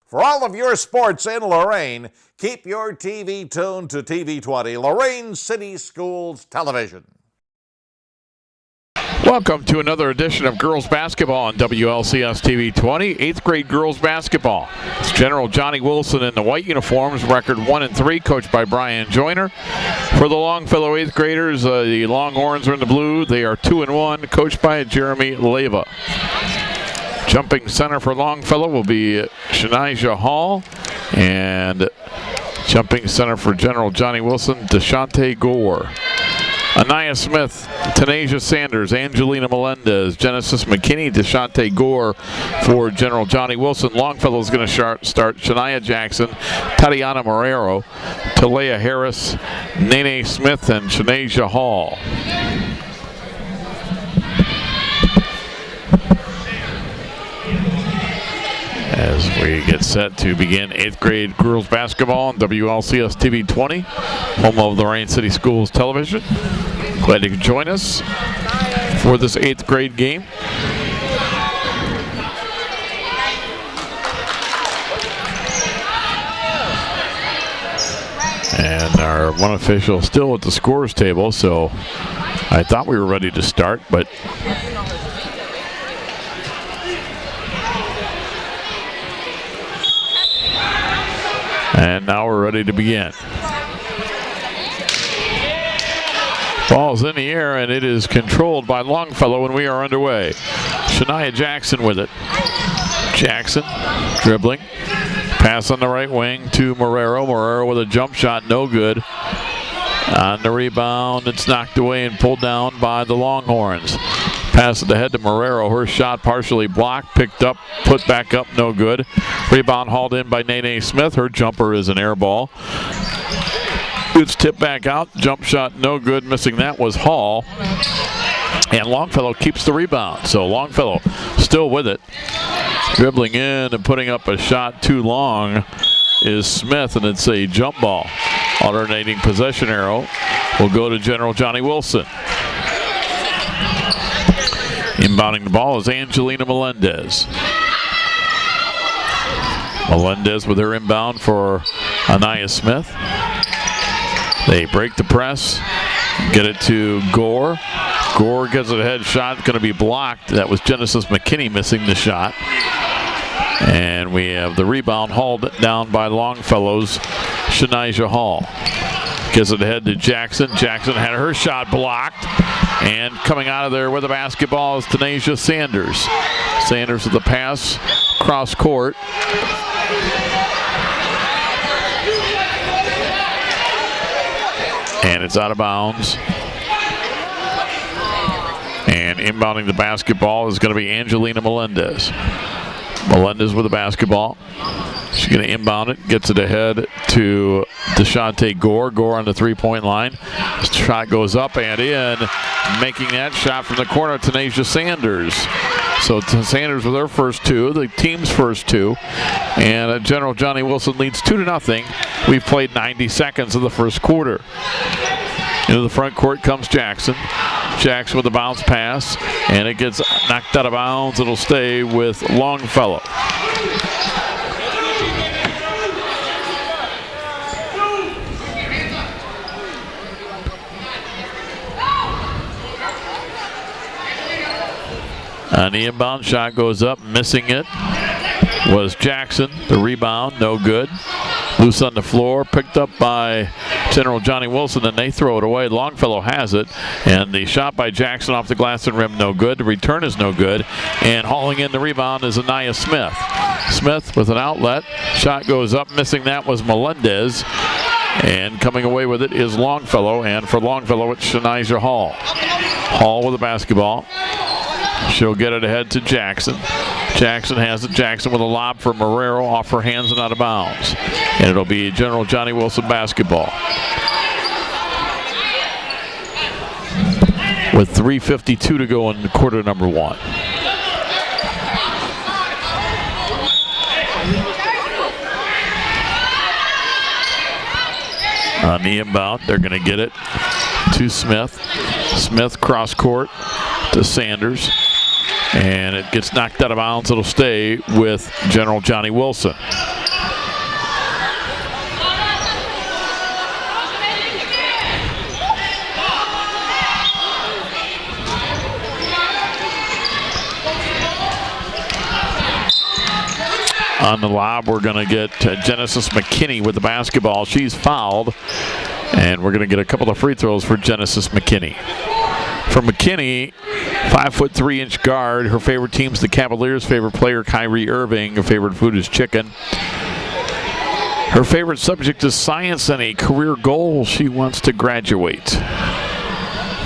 For all of your sports in Lorain, keep your TV tuned to TV 20, Lorain City Schools Television. Welcome to another edition of girls basketball on WLCS TV 20, 8th grade girls basketball. It's General Johnnie Wilson in the white uniforms, record 1-3, coached by Brian Joyner. For the Longfellow 8th graders, the Longhorns are in the blue. They are 2-1, coached by Jeremy Leyva. Jumping center for Longfellow will be Shania Hall, and jumping center for General Johnnie Wilson, Deshante Gore. Anaya Smith, Tanasia Sanders, Angelina Melendez, Genesis McKinney, Deshante Gore for General Johnnie Wilson. Longfellow is going to start Shania Jackson, Tatiana Marrero, Talea Harris, Nene Smith, and Shanasia Hall. As we get set to begin 8th grade girls basketball on WLCS TV 20, home of Lorain City Schools Television. Glad you could join us for this 8th grade game. And our one official still at the scores table, so I thought we were ready to start, but and now we're ready to begin. Ball's in the air, and it is controlled by Longfellow, and we are underway. Shania Jackson with it. Jackson dribbling. Pass on the right wing to Marrero. Marrero with a jump shot, no good. On the rebound, it's knocked away and pulled down by the Longhorns. Pass it ahead to Marrero. Her shot partially blocked, picked up, put back up, no good. Rebound hauled in by Nene Smith. Her jumper is an air ball. It's tipped back out. Jump shot, no good. Missing that was Hall. And Longfellow keeps the rebound. So Longfellow still with it. Dribbling in and putting up a shot too long is Smith, and it's a jump ball. Alternating possession arrow will go to General Johnnie Wilson. Inbounding the ball is Angelina Melendez. Melendez with her inbound for Anaya Smith. They break the press, get it to Gore. Gore gets it ahead, shot going to be blocked. That was Genesis McKinney missing the shot. And we have the rebound hauled down by Longfellow's Shania Hall. Gets it ahead to Jackson. Jackson had her shot blocked. And coming out of there with the basketball is Tanasia Sanders. Sanders with the pass, cross court. And it's out of bounds. And inbounding the basketball is going to be Angelina Melendez. Melendez with the basketball. She's going to inbound it, gets it ahead to Deshante Gore. Gore on the three-point line. Shot goes up and in. Making that shot from the corner, Tanasia Sanders. So Sanders with her first two, the team's first two. And General Johnnie Wilson leads 2-0. We've played 90 seconds of the first quarter. Into the front court comes Jackson. Jackson with a bounce pass, and it gets knocked out of bounds. It'll stay with Longfellow. And the inbound shot goes up, missing it was Jackson. The rebound, no good. Loose on the floor, picked up by General Johnnie Wilson, and they throw it away. Longfellow has it, and the shot by Jackson off the glass and rim, no good. The return is no good, and hauling in the rebound is Anaya Smith. Smith with an outlet. Shot goes up, missing that was Melendez, and coming away with it is Longfellow, and for Longfellow it's Shania Hall. Hall with the basketball. She'll get it ahead to Jackson. Jackson has it. Jackson with a lob for Marrero off her hands and out of bounds. And it'll be General Johnnie Wilson basketball. With 3:52 to go in quarter number one. On the inbound, they're going to get it to Smith. Smith cross court to Sanders. And it gets knocked out of bounds. It'll stay with General Johnnie Wilson. On the lob, we're going to get Genesis McKinney with the basketball. She's fouled, and we're going to get a couple of free throws for Genesis McKinney. For McKinney, 5'3" guard. Her favorite team's the Cavaliers. Favorite player, Kyrie Irving. Her favorite food is chicken. Her favorite subject is science, and a career goal: she wants to graduate.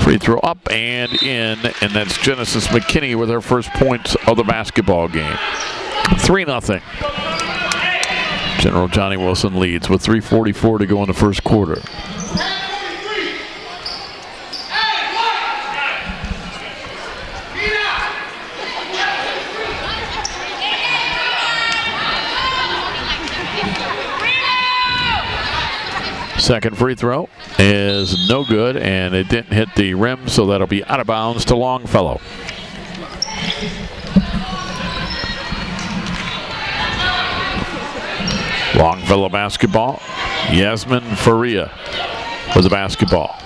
Free throw up and in, and that's Genesis McKinney with her first points of the basketball game. 3-0. General Johnnie Wilson leads with 3:44 to go in the first quarter. Second free throw is no good, and it didn't hit the rim, so that'll be out of bounds to Longfellow. Longfellow basketball. Yasmin Faria with the basketball.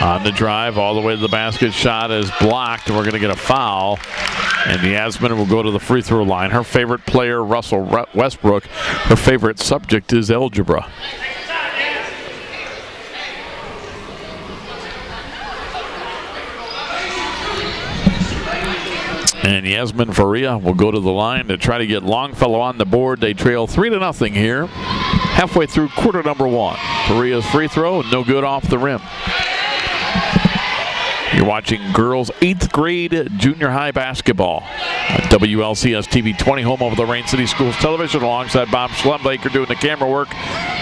On the drive, all the way to the basket. Shot is blocked, and we're going to get a foul. And Yasmin will go to the free throw line. Her favorite player, Russell Westbrook. Her favorite subject is algebra. And Yasmin Faria will go to the line to try to get Longfellow on the board. They trail 3-0 here. Halfway through quarter number one. Faria's free throw, no good off the rim. You're watching girls 8th grade junior high basketball. WLCS TV 20, home of the Lorain City Schools Television, alongside Bob Schlumbaker doing the camera work.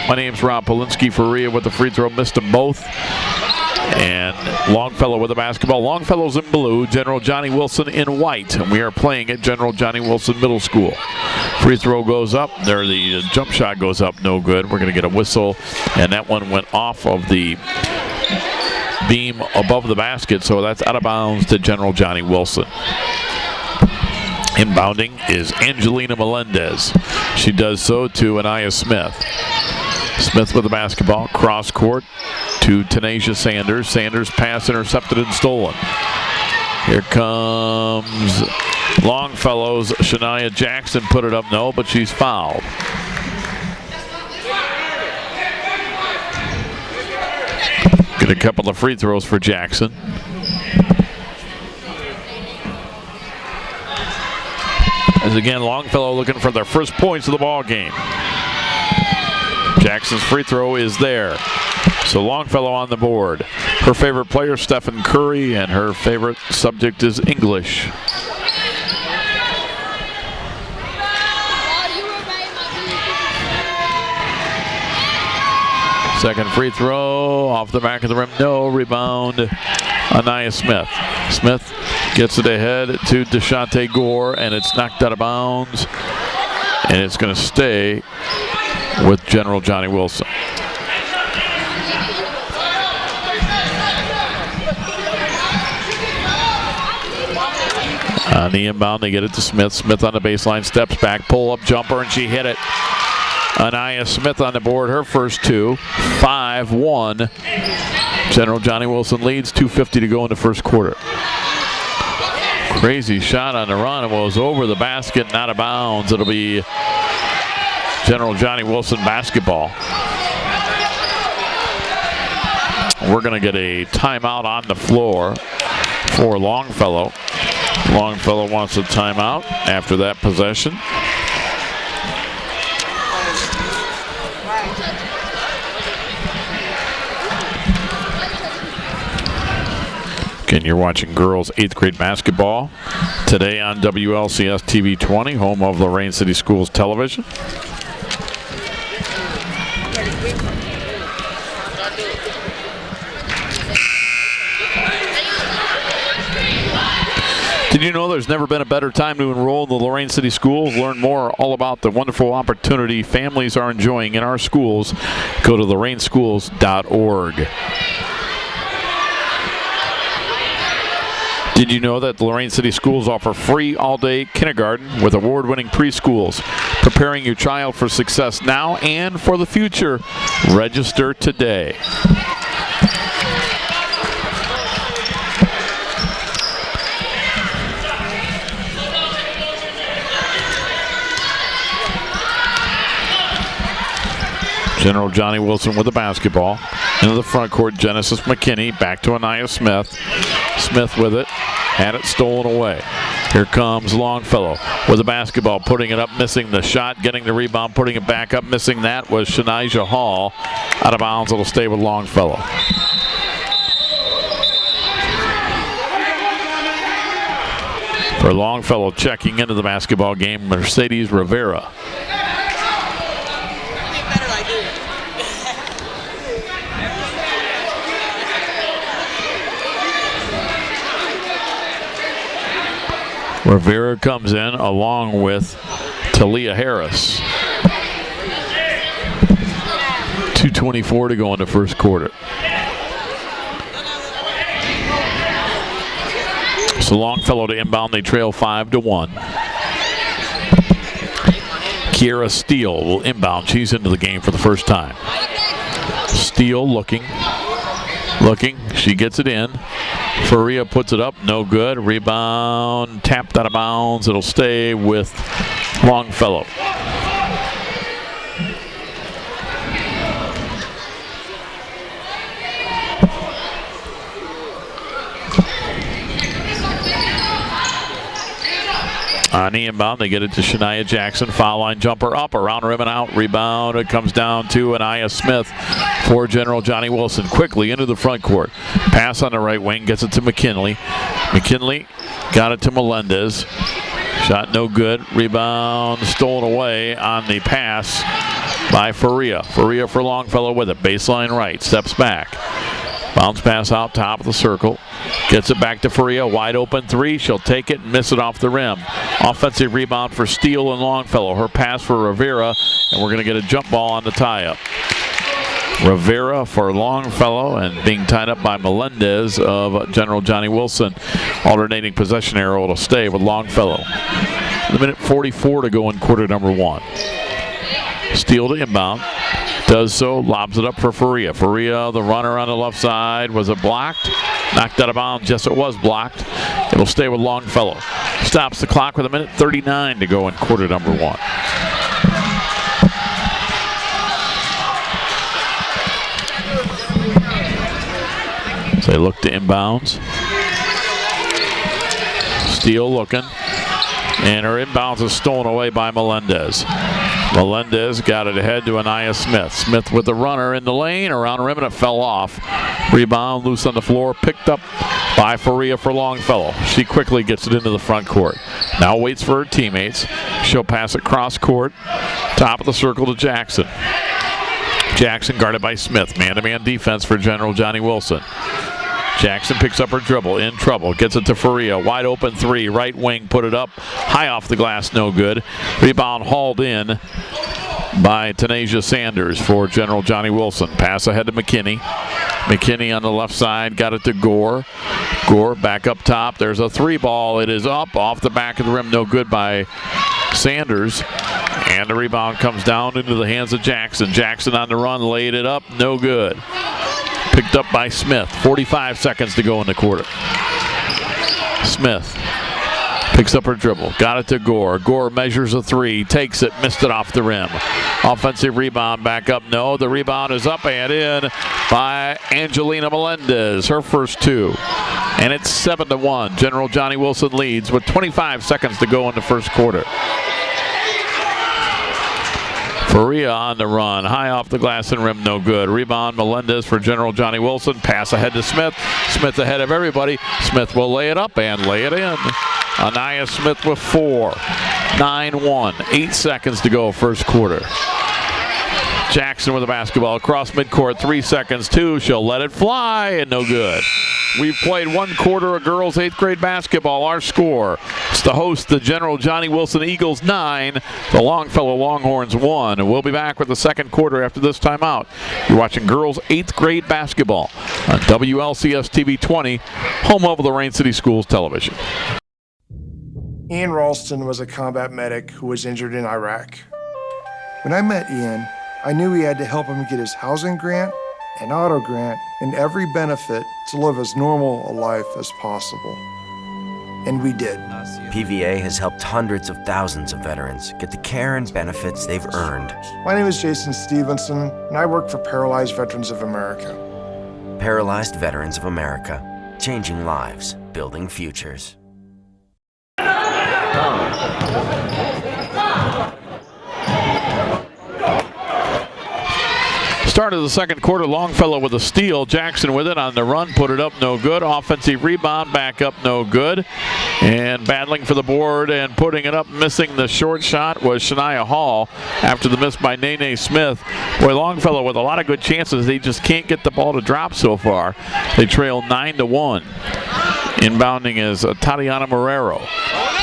My name's Rob Polinsky. Faria with the free throw, missed them both. And Longfellow with the basketball. Longfellow's in blue, General Johnnie Wilson in white. And we are playing at General Johnnie Wilson Middle School. Free throw goes up. There, the jump shot goes up, no good. We're going to get a whistle. And that one went off of the beam above the basket. So that's out of bounds to General Johnnie Wilson. Inbounding is Angelina Melendez. She does so to Anaya Smith. Smith with the basketball, cross court to Tanisha Sanders. Sanders pass intercepted and stolen. Here comes Longfellow's Shania Jackson, put it up, no, but she's fouled. Get a couple of free throws for Jackson. As again, Longfellow looking for their first points of the ball game. Jackson's free throw is there. So Longfellow on the board. Her favorite player, Stephen Curry, and her favorite subject is English. Second free throw off the back of the rim. No. Rebound, Anaya Smith. Smith gets it ahead to Deshante Gore, and it's knocked out of bounds. And it's going to stay with General Johnnie Wilson. On the inbound, they get it to Smith. Smith on the baseline, steps back, pull-up jumper, and she hit it. Anaya Smith on the board, her first two. 5-1. General Johnnie Wilson leads, 2:50 to go in the first quarter. Crazy shot on the run. It was over the basket, not out of bounds. It'll be General Johnnie Wilson basketball. We're going to get a timeout on the floor for Longfellow. Longfellow wants a timeout after that possession. Again, you're watching girls 8th grade basketball today on WLCS TV 20, home of Lorain City Schools Television. Did you know there's never been a better time to enroll in the Lorain City Schools? Learn more all about the wonderful opportunity families are enjoying in our schools. Go to lorainschools.org. Did you know that the Lorain City Schools offer free all-day kindergarten with award-winning preschools? Preparing your child for success now and for the future. Register today. General Johnnie Wilson with the basketball. Into the front court, Genesis McKinney. Back to Anaya Smith. Smith with it. Had it stolen away. Here comes Longfellow with the basketball, putting it up, missing the shot, getting the rebound, putting it back up, missing that was Shania Hall. Out of bounds, it'll stay with Longfellow. For Longfellow, checking into the basketball game, Mercedes Rivera. Rivera comes in along with Talia Harris. 2:24 to go in the first quarter. So Longfellow to inbound, they trail 5-1. Kiera Steele will inbound. She's into the game for the first time. Steele looking. She gets it in. Faria puts it up, no good. Rebound, tapped out of bounds. It'll stay with Longfellow. On the inbound, they get it to Shania Jackson. Foul line jumper up, around rim and out. Rebound, it comes down to Anaya Smith for General Johnnie Wilson. Quickly into the front court. Pass on the right wing, gets it to McKinley. McKinley got it to Melendez. Shot no good. Rebound stolen away on the pass by Faria. Faria for Longfellow with it. Baseline right, steps back. Bounce pass out top of the circle. Gets it back to Faria. Wide open three. She'll take it and miss it off the rim. Offensive rebound for Steele and Longfellow. Her pass for Rivera, and we're going to get a jump ball on the tie-up. Rivera for Longfellow, and being tied up by Melendez of General Johnnie Wilson. Alternating possession arrow will stay with Longfellow. 1:44 to go in quarter number one. Steele to inbound. Does so, lobs it up for Faria. Faria, the runner on the left side. Was it blocked? Knocked out of bounds. Yes, it was blocked. It'll stay with Longfellow. Stops the clock with 1:39 to go in quarter number one. So they look to inbounds. Steele looking. And her inbounds is stolen away by Melendez. Melendez got it ahead to Anaya Smith. Smith with the runner in the lane, around the rim, and it fell off. Rebound loose on the floor, picked up by Faria for Longfellow. She quickly gets it into the front court. Now waits for her teammates. She'll pass it cross court, top of the circle to Jackson. Jackson guarded by Smith. Man-to-man defense for General Johnnie Wilson. Jackson picks up her dribble, in trouble, gets it to Faria, wide open three, right wing, put it up, high off the glass, no good. Rebound hauled in by Tanasia Sanders for General Johnnie Wilson. Pass ahead to McKinney. McKinney on the left side, got it to Gore. Gore back up top, there's a three ball, it is up, off the back of the rim, no good by Sanders. And the rebound comes down into the hands of Jackson. Jackson on the run, laid it up, no good. Picked up by Smith. 45 seconds to go in the quarter. Smith picks up her dribble. Got it to Gore. Gore measures a three. Takes it. Missed it off the rim. Offensive rebound back up. No, the rebound is up and in by Angelina Melendez. Her first two. And it's 7-1. General Johnnie Wilson leads with 25 seconds to go in the first quarter. Faria on the run, high off the glass and rim, no good. Rebound, Melendez for General Johnnie Wilson. Pass ahead to Smith. Smith ahead of everybody. Smith will lay it up and lay it in. Anaya Smith with 4. 9-1. 8 seconds to go first quarter. Jackson with the basketball across midcourt. 3 seconds, 2. She'll let it fly and no good. We've played one quarter of girls 8th grade basketball. Our score, it's the host, the General Johnnie Wilson Eagles 9, the Longfellow Longhorns 1. And we'll be back with the second quarter after this timeout. You're watching girls 8th grade basketball on WLCS TV 20, home of Lorain City Schools Television. Ian Ralston was a combat medic who was injured in Iraq. When I met Ian, I knew we had to help him get his housing grant, an auto grant, and every benefit to live as normal a life as possible. And we did. PVA has helped hundreds of thousands of veterans get the care and benefits they've earned. My name is Jason Stevenson, and I work for Paralyzed Veterans of America. Paralyzed Veterans of America, changing lives, building futures. Start of the second quarter, Longfellow with a steal. Jackson with it on the run, put it up, no good. Offensive rebound, back up, no good. And battling for the board and putting it up, missing the short shot was Shania Hall after the miss by Nene Smith. Boy, Longfellow with a lot of good chances. They just can't get the ball to drop so far. They trail 9-1. Inbounding is Tatiana Marrero.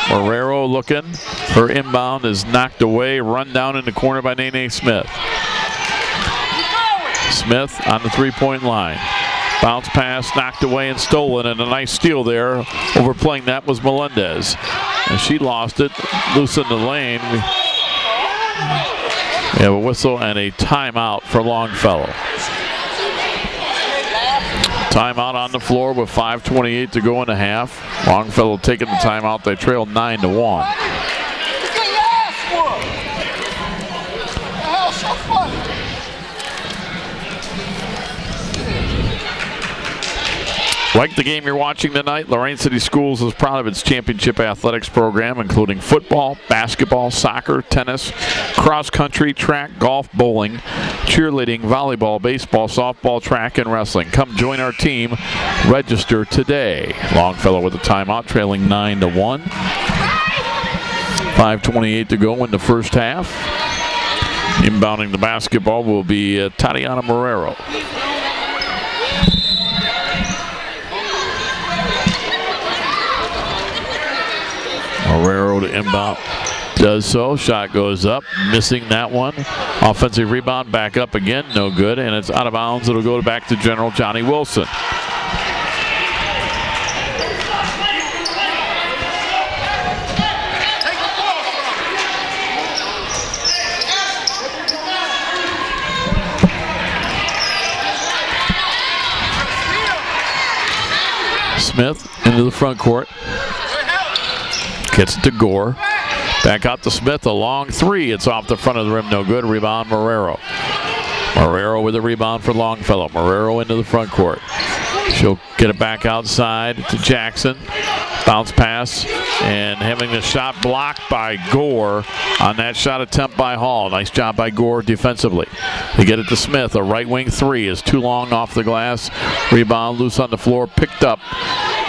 Marrero looking. Her inbound is knocked away, run down in the corner by Nene Smith. Smith on the three-point line. Bounce pass, knocked away and stolen, and a nice steal there. Overplaying that was Melendez. And she lost it, loose in the lane. We have a whistle and a timeout for Longfellow. Timeout on the floor with 5:28 to go in the half. Longfellow taking the timeout. They trail 9-1. Like the game you're watching tonight, Lorain City Schools is proud of its championship athletics program, including football, basketball, soccer, tennis, cross country, track, golf, bowling, cheerleading, volleyball, baseball, softball, track, and wrestling. Come join our team. Register today. Longfellow with a timeout, trailing 9-1. 5:28 to go in the first half. Inbounding the basketball will be Tatiana Marrero. Marrero to inbound, does so. Shot goes up, missing that one. Offensive rebound, back up again, no good, and it's out of bounds. It'll go back to General Johnnie Wilson. Smith into the front court. Gets it to Gore. Back out to Smith, a long three. It's off the front of the rim, no good. Rebound, Marrero. Marrero with a rebound for Longfellow. Marrero into the front court. She'll get it back outside to Jackson. Bounce pass, and having the shot blocked by Gore on that shot attempt by Hall. Nice job by Gore defensively. They get it to Smith. A right wing three is too long off the glass. Rebound loose on the floor, picked up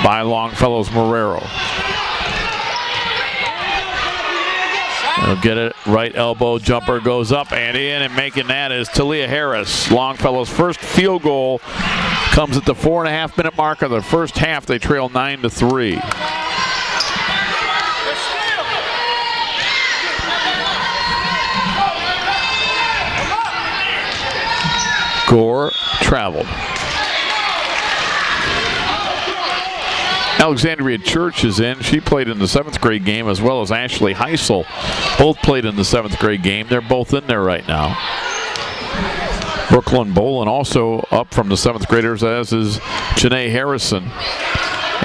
by Longfellow's Marrero. They'll get it, right elbow jumper goes up and in, and making that is Talia Harris. Longfellow's first field goal comes at the 4.5-minute mark of the first half. They trail 9-3. Gore traveled. Alexandria Church is in. She played in the 7th grade game, as well as Ashley Heisel. Both played in the 7th grade game. They're both in there right now. Brooklyn Bolin also up from the 7th graders, as is Janae Harrison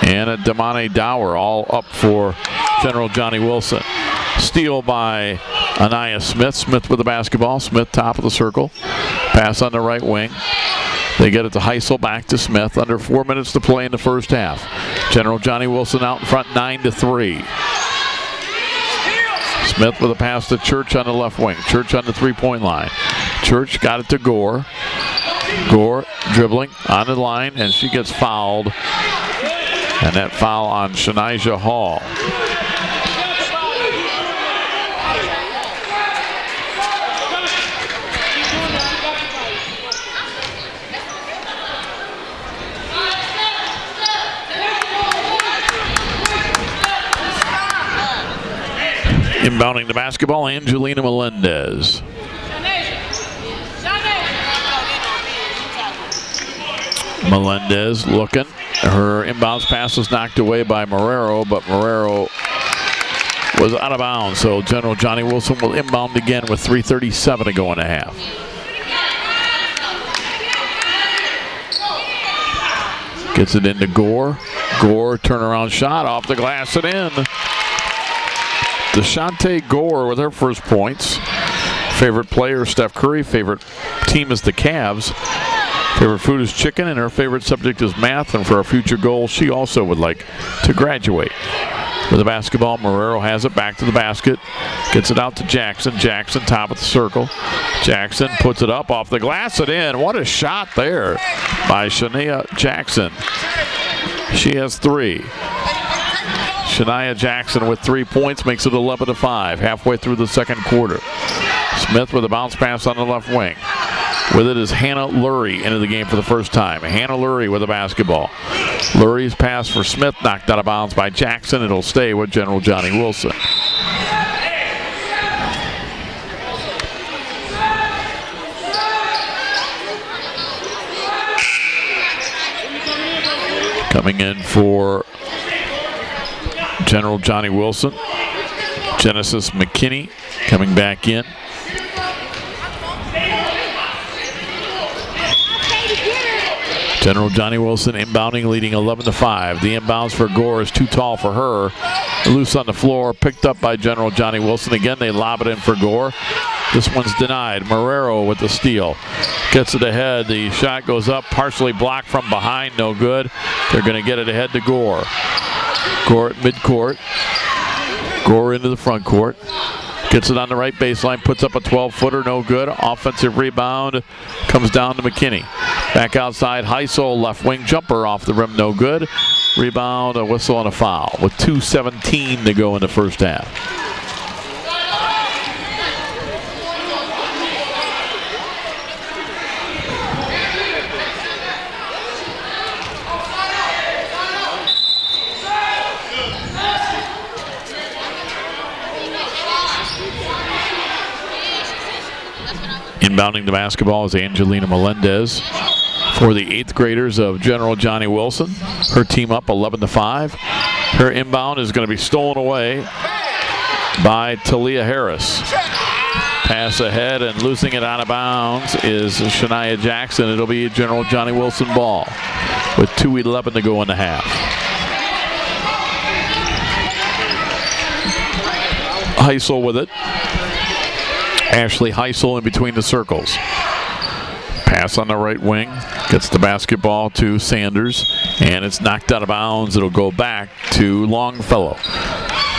and Damani Dower, all up for General Johnnie Wilson. Steal by Anaya Smith. Smith with the basketball. Smith top of the circle. Pass on the right wing. They get it to Heisel, back to Smith. Under 4 minutes to play in the first half. General Johnnie Wilson out in front, 9-3. Smith with a pass to Church on the left wing. Church on the three-point line. Church got it to Gore. Gore dribbling on the line, and she gets fouled. And that foul on Shania Hall. Inbounding the basketball, Angelina Melendez. Melendez looking. Her inbounds pass was knocked away by Marrero, but Marrero was out of bounds. So General Johnny Wilson will inbound again with 3:37 to go in the half. Gets it into Gore. Gore turnaround shot off the glass and in. Deshante Gore with her first points. Favorite player Steph Curry. Favorite team is the Cavs. Favorite food is chicken, and her favorite subject is math. And for her future goal, she also would like to graduate. With the basketball, Marrero has it back to the basket. Gets it out to Jackson. Jackson, top of the circle. Jackson puts it up off the glass and in. What a shot there by Shania Jackson. She has 3. Shania Jackson with 3 points makes it 11-5 halfway through the second quarter. Smith with a bounce pass on the left wing. With it is Hannah Lurie into the game for the first time. Hannah Lurie with the basketball. Lurie's pass for Smith knocked out of bounds by Jackson. It'll stay with General Johnny Wilson. Coming in for General Johnny Wilson, Genesis McKinney coming back in. General Johnny Wilson inbounding, leading 11-5. The inbounds for Gore is too tall for her. Loose on the floor, picked up by General Johnny Wilson. Again, they lob it in for Gore. This one's denied. Marrero with the steal. Gets it ahead. The shot goes up, partially blocked from behind. No good. They're going to get it ahead to Gore. Gore at midcourt. Gore into the front court. Gets it on the right baseline, puts up a 12-footer, no good. Offensive rebound comes down to McKinney. Back outside, Heisel, left wing jumper off the rim, no good. Rebound, a whistle, and a foul with 2:17 to go in the first half. Inbounding the basketball is Angelina Melendez for the 8th graders of General Johnny Wilson. Her team up 11-5. Her inbound is going to be stolen away by Talia Harris. Pass ahead and losing it out of bounds is Shania Jackson. It'll be General Johnny Wilson ball with 2:11 to go in the half. Heisel with it. Ashley Heisel in between the circles. Pass on the right wing. Gets the basketball to Sanders. And it's knocked out of bounds. It'll go back to Longfellow.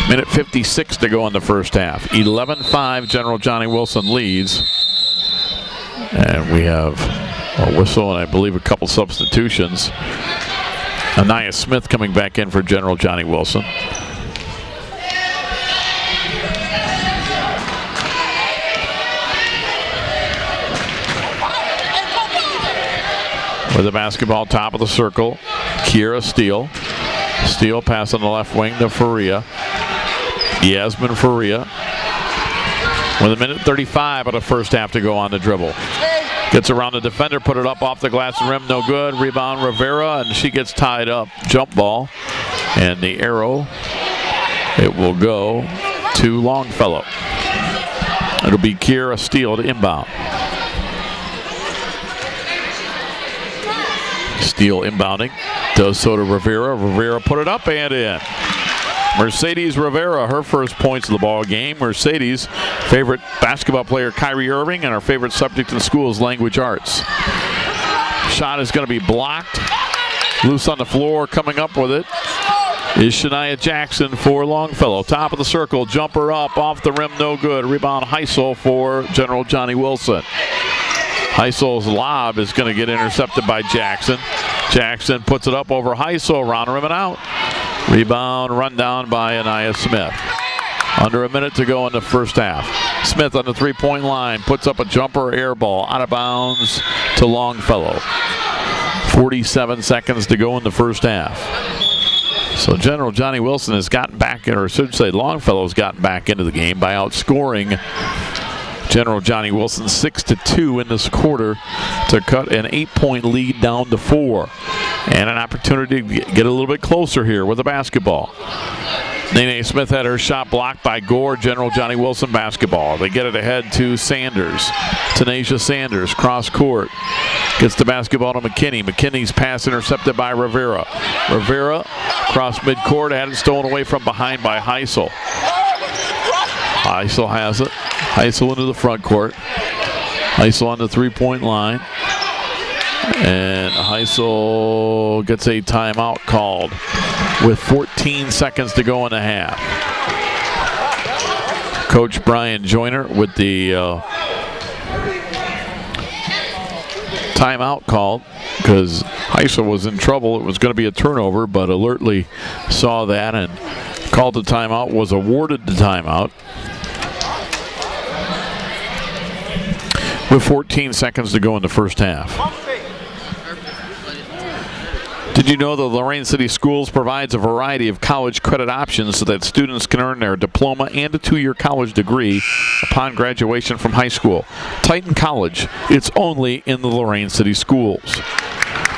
Minute 56 to go in the first half. 11-5 General Johnny Wilson leads. And we have a whistle and I believe a couple substitutions. Anaya Smith coming back in for General Johnny Wilson. With the basketball top of the circle, Kiera Steele. Steele pass on the left wing to Faria. Yasmin Faria. With 1:35 of the first half to go on the dribble. Gets around the defender, put it up off the glass and rim, no good. Rebound Rivera, and she gets tied up. Jump ball. And the arrow, it will go to Longfellow. It'll be Kiera Steele to inbound. Steele inbounding, does so to Rivera. Rivera put it up and in. Mercedes Rivera, her first points of the ball game. Mercedes, favorite basketball player Kyrie Irving, and our favorite subject in school is language arts. Shot is going to be blocked. Loose on the floor, coming up with it is Shania Jackson for Longfellow. Top of the circle, jumper up, off the rim, no good. Rebound Heisel for General Johnny Wilson. Heisel's lob is going to get intercepted by Jackson. Jackson puts it up over Heisel, around rim and out. Rebound run down by Anaya Smith. Under a minute to go in the first half. Smith on the three-point line puts up a jumper, air ball, out of bounds to Longfellow. 47 seconds to go in the first half. So General Johnny Wilson has gotten back, or I should say Longfellow has gotten back into the game by outscoring General Johnny Wilson 6-2 in this quarter to cut an 8-point lead down to 4. And an opportunity to get a little bit closer here with the basketball. Nene Smith had her shot blocked by Gore. General Johnny Wilson basketball. They get it ahead to Sanders. Tanasia Sanders, cross court. Gets the basketball to McKinney. McKinney's pass intercepted by Rivera. Rivera across midcourt, had it stolen away from behind by Heisel. Heisel has it. Heisel into the front court. Heisel on the three-point line. And Heisel gets a timeout called with 14 seconds to go in the half. Coach Brian Joyner with the timeout called because Heisel was in trouble. It was going to be a turnover, but alertly saw that and called the timeout, was awarded the timeout. With 14 seconds to go in the first half. Did you know that Lorain City Schools provides a variety of college credit options so that students can earn their diploma and a 2-year college degree upon graduation from high school? Titan College, it's only in the Lorain City Schools.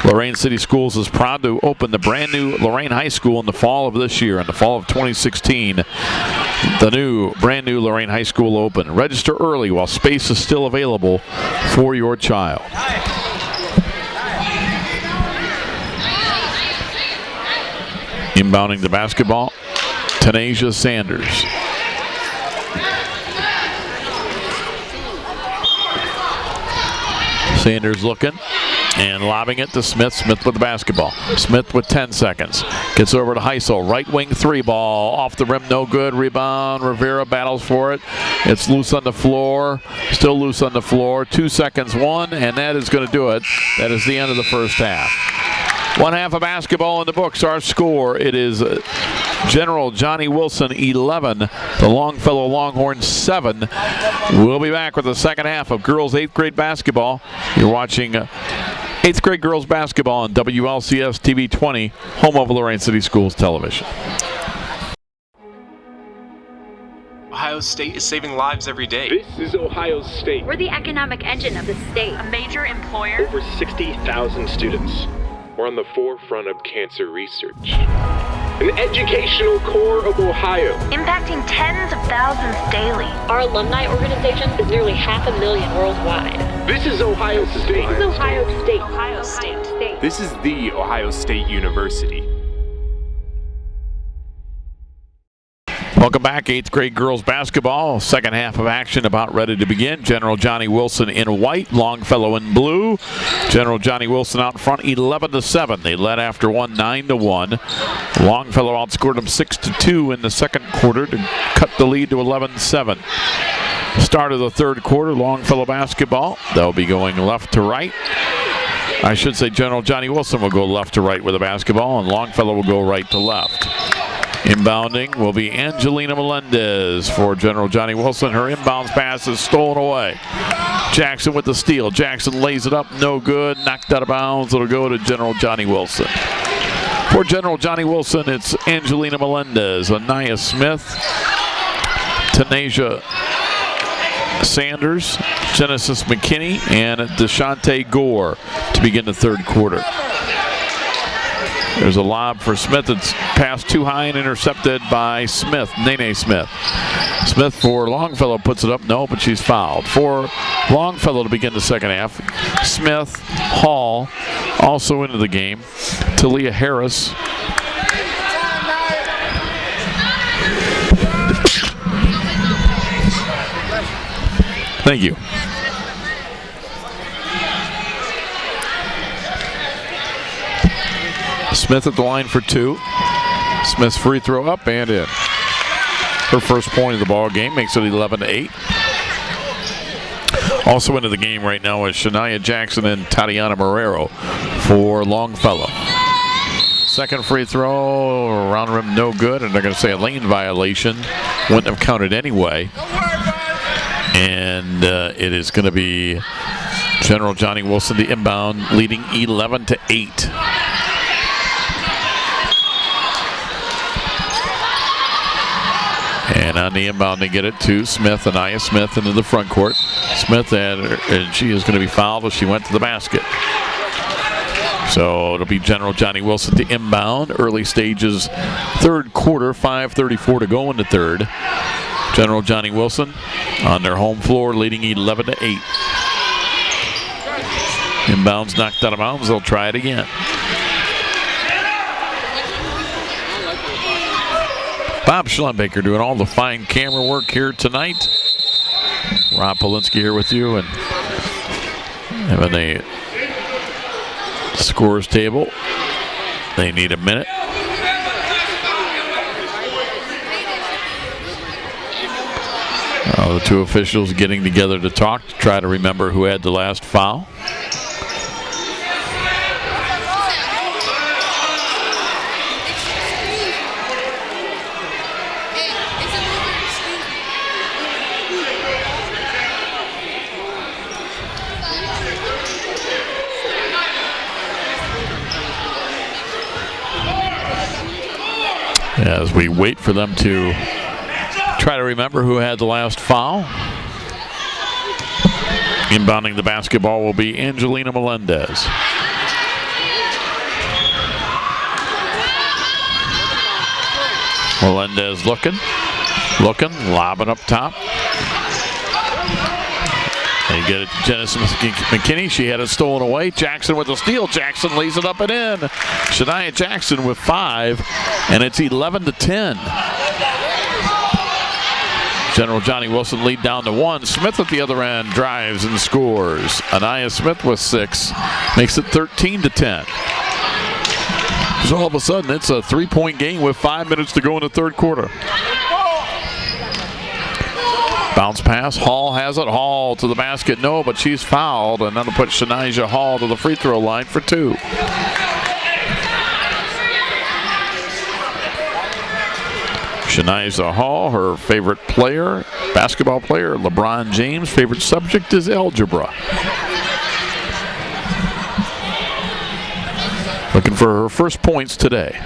Lorain City Schools is proud to open the brand new Lorain High School in the fall of this year. In the fall of 2016, the brand new Lorain High School opened. Register early while space is still available for your child. Inbounding the basketball, Tanasia Sanders. Sanders looking and lobbing it to Smith. Smith with the basketball. Smith with 10 seconds. Gets over to Heisel. Right wing three ball. Off the rim, no good. Rebound. Rivera battles for it. It's loose on the floor. Still loose on the floor. 2 seconds, one, and that is going to do it. That is the end of the first half. One half of basketball in the books. Our score, it is General Johnny Wilson 11, the Longfellow Longhorns 7. We'll be back with the second half of girls 8th grade basketball. You're watching 8th grade girls basketball on WLCS TV 20, home of Lorain City Schools Television. Ohio State is saving lives every day. This is Ohio State. We're the economic engine of the state. A major employer. Over 60,000 students. We're on the forefront of cancer research. An educational core of Ohio. Impacting tens of thousands daily. Our alumni organization is nearly 500,000 worldwide. This is Ohio State. This is Ohio State. Ohio State. This is the Ohio State University. Welcome back, 8th grade girls basketball. Second half of action about ready to begin. General Johnny Wilson in white, Longfellow in blue. General Johnny Wilson out in front 11-7. They led after one 9-1. Longfellow outscored them 6-2 in the second quarter to cut the lead to 11-7. Start of the third quarter, Longfellow basketball. They'll be going left to right. I should say General Johnny Wilson will go left to right with the basketball, and Longfellow will go right to left. Inbounding will be Angelina Melendez for General Johnny Wilson. Her inbounds pass is stolen away. Jackson with the steal. Jackson lays it up, no good. Knocked out of bounds. It'll go to General Johnny Wilson. For General Johnny Wilson, it's Angelina Melendez, Anaya Smith, Tanasia Sanders, Genesis McKinney, and Deshante Gore to begin the third quarter. There's a lob for Smith. It's passed too high and intercepted by Smith, Nene Smith. Smith for Longfellow puts it up. No, but she's fouled. For Longfellow to begin the second half, Smith, Hall also into the game. Talia Harris. Thank you. Smith at the line for two. Smith's free throw up and in. Her first point of the ball game makes it 11-8. Also into the game right now is Shania Jackson and Tatiana Marrero for Longfellow. Second free throw, around the rim, no good, and they're going to say a lane violation. Wouldn't have counted anyway. And it is going to be General Johnny Wilson, the inbound, leading 11-8. on the inbound to get it to Smith, Anaya Smith into the front court. Smith, and she is going to be fouled as she went to the basket. So it'll be General Johnny Wilson to inbound. Early stages, third quarter, 5:34 to go in the third. General Johnny Wilson on their home floor, leading 11-8. Inbounds knocked out of bounds. They'll try it again. Bob Schlumbaker doing all the fine camera work here tonight. Rob Polinsky here with you, and having a scores table. They need a minute. The two officials getting together to talk to try to remember who had the last foul. As we wait for them to try to remember who had the last foul. Inbounding the basketball will be Angelina Melendez. Melendez looking, lobbing up top. They get it to Genesis McKinney. She had it stolen away. Jackson with the steal. Jackson lays it up and in. Shania Jackson with 5, and it's 11-10. General Johnny Wilson lead down to 1. Smith at the other end drives and scores. Anaya Smith with 6, makes it 13-10. So all of a sudden, it's a 3-point game with 5 minutes to go in the third quarter. Bounce pass, Hall has it. Hall to the basket, no, but she's fouled, and that'll put Shania Hall to the free throw line for 2. Shania Hall, her favorite player, basketball player, LeBron James. Favorite subject is algebra. Looking for her first points today.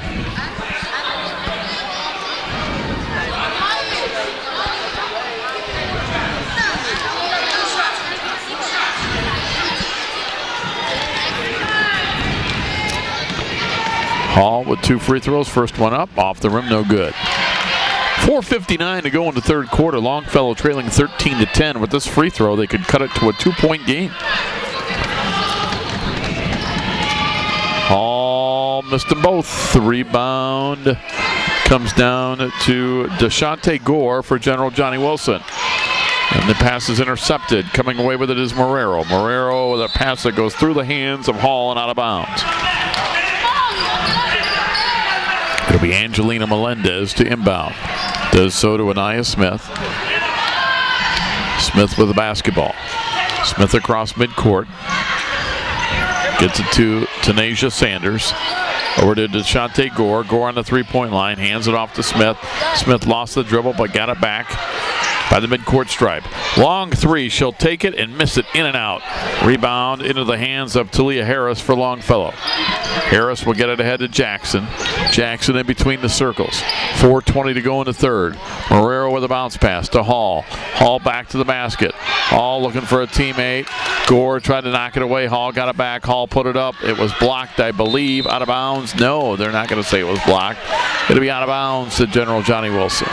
Hall with 2 free throws. First one up, off the rim, no good. 4:59 to go in the third quarter. Longfellow trailing 13-10. With this free throw, they could cut it to a 2-point game. Hall missed them both. Rebound comes down to Deshante Gore for General Johnny Wilson. And the pass is intercepted. Coming away with it is Marrero. Marrero with a pass that goes through the hands of Hall and out of bounds. It'll be Angelina Melendez to inbound. Does so to Anaya Smith. Smith with the basketball. Smith across midcourt. Gets it to Tanasia Sanders. Over to Deshante Gore. Gore on the three-point line. Hands it off to Smith. Smith lost the dribble but got it back by the midcourt stripe. Long three. She'll take it and miss it in and out. Rebound into the hands of Talia Harris for Longfellow. Harris will get it ahead to Jackson. Jackson in between the circles. 4:20 to go in the third. Marrero with a bounce pass to Hall. Hall back to the basket. Hall looking for a teammate. Gore tried to knock it away. Hall got it back. Hall put it up. It was blocked, I believe. Out of bounds? No, they're not going to say it was blocked. It'll be out of bounds to General Johnny Wilson.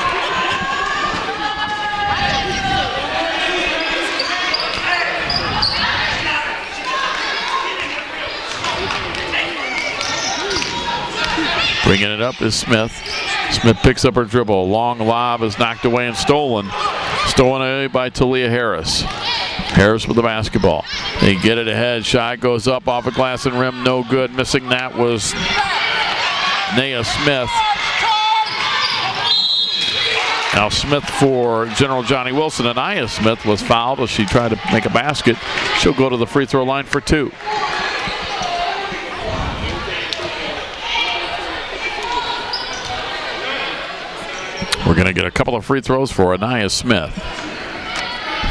Bringing it up is Smith. Smith picks up her dribble. Long lob is knocked away and stolen. Stolen away by Talia Harris. Harris with the basketball. They get it ahead. Shot goes up off a glass and rim. No good. Missing that was Naya Smith. Now Smith for General Johnny Wilson. And Anaya Smith was fouled as she tried to make a basket. She'll go to the free throw line for 2. We're going to get a couple of free throws for Anaya Smith.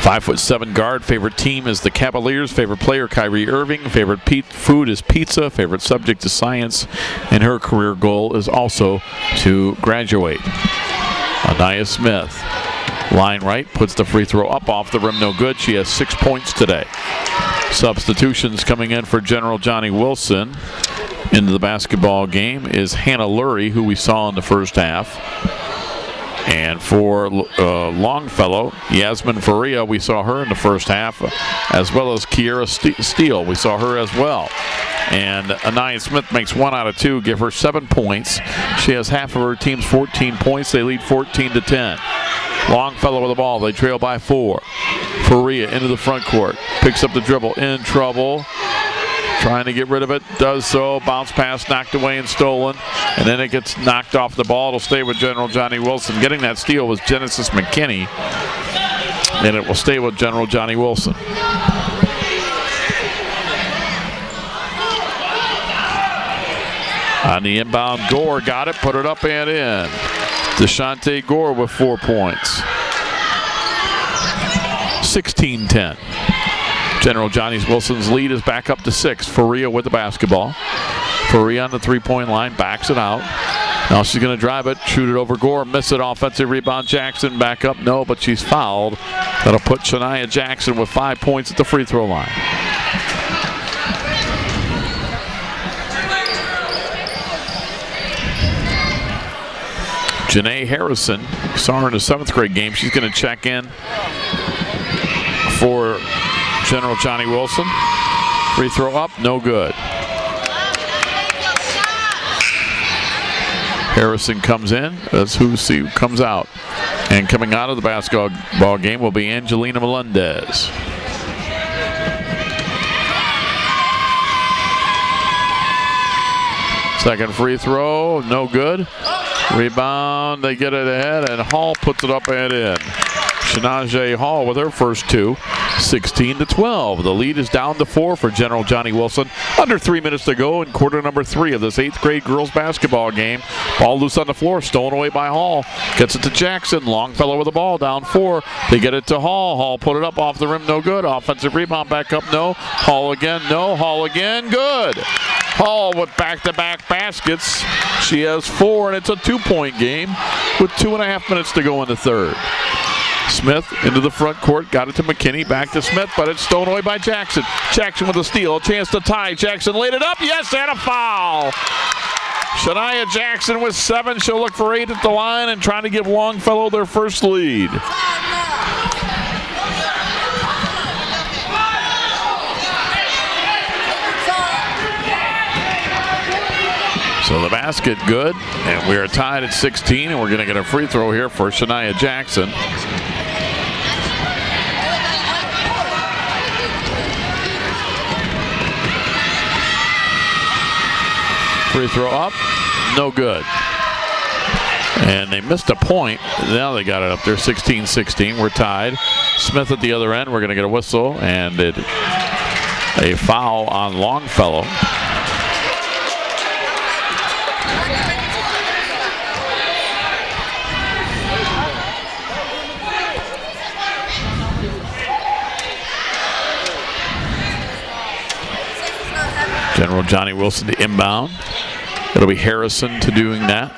5'7" guard. Favorite team is the Cavaliers. Favorite player, Kyrie Irving. Favorite food is pizza. Favorite subject is science. And her career goal is also to graduate. Anaya Smith Line right, puts the free throw up off the rim, no good. She has 6 points today. Substitutions coming in for General Johnnie Wilson into the basketball game is Hannah Lurie, who we saw in the first half. And for Longfellow, Yasmin Faria, we saw her in the first half, as well as Kiera Steele. We saw her as well. And Anaya Smith makes 1 out of 2, give her 7 points. She has half of her team's 14 points. They lead 14-10. Longfellow with the ball. They trail by 4. Faria into the front court. Picks up the dribble. In trouble. Trying to get rid of it. Does so. Bounce pass knocked away and stolen. And then it gets knocked off the ball. It'll stay with General Johnnie Wilson. Getting that steal was Genesis McKinney. And it will stay with General Johnnie Wilson. On the inbound, Gore got it, put it up and in. DeShante Gore with 4 points. 16-10. General Johnnie Wilson's lead is back up to 6. Faria with the basketball. Faria on the three-point line, backs it out. Now she's going to drive it, shoot it over Gore, miss it. Offensive rebound, Jackson back up. No, but she's fouled. That'll put Shania Jackson with 5 points at the free throw line. Janae Harrison, saw her in the 7th grade game. She's going to check in for General Johnnie Wilson. Free throw up, no good. Harrison comes in. That's who comes out. And coming out of the basketball game will be Angelina Melendez. Second free throw, no good. Rebound, they get it ahead, and Hall puts it up and in. Shanae Hall with her first 2, 16-12. The lead is down to 4 for General Johnnie Wilson. Under 3 minutes to go in quarter number 3 of this 8th grade girls basketball game. Ball loose on the floor, stolen away by Hall. Gets it to Jackson. Longfellow with the ball, down 4. They get it to Hall. Hall put it up off the rim, no good. Offensive rebound, back up, no. Hall again, no. Hall again, good. Hall with back-to-back baskets. She has 4, and it's a 2-point game with 2.5 minutes to go in the third. Smith into the front court, got it to McKinney, back to Smith, but it's stolen away by Jackson. Jackson with a steal, a chance to tie. Jackson laid it up, yes, and a foul. Shania Jackson with 7. She'll look for 8 at the line and trying to give Longfellow their first lead. So the basket good, and we are tied at 16, and we're going to get a free throw here for Shania Jackson. Free throw up, no good. And they missed a point. Now they got it up there, 16-16. We're tied. Smith at the other end. We're going to get a whistle and a foul on Longfellow. General Johnnie Wilson to inbound. It'll be Harrison to doing that.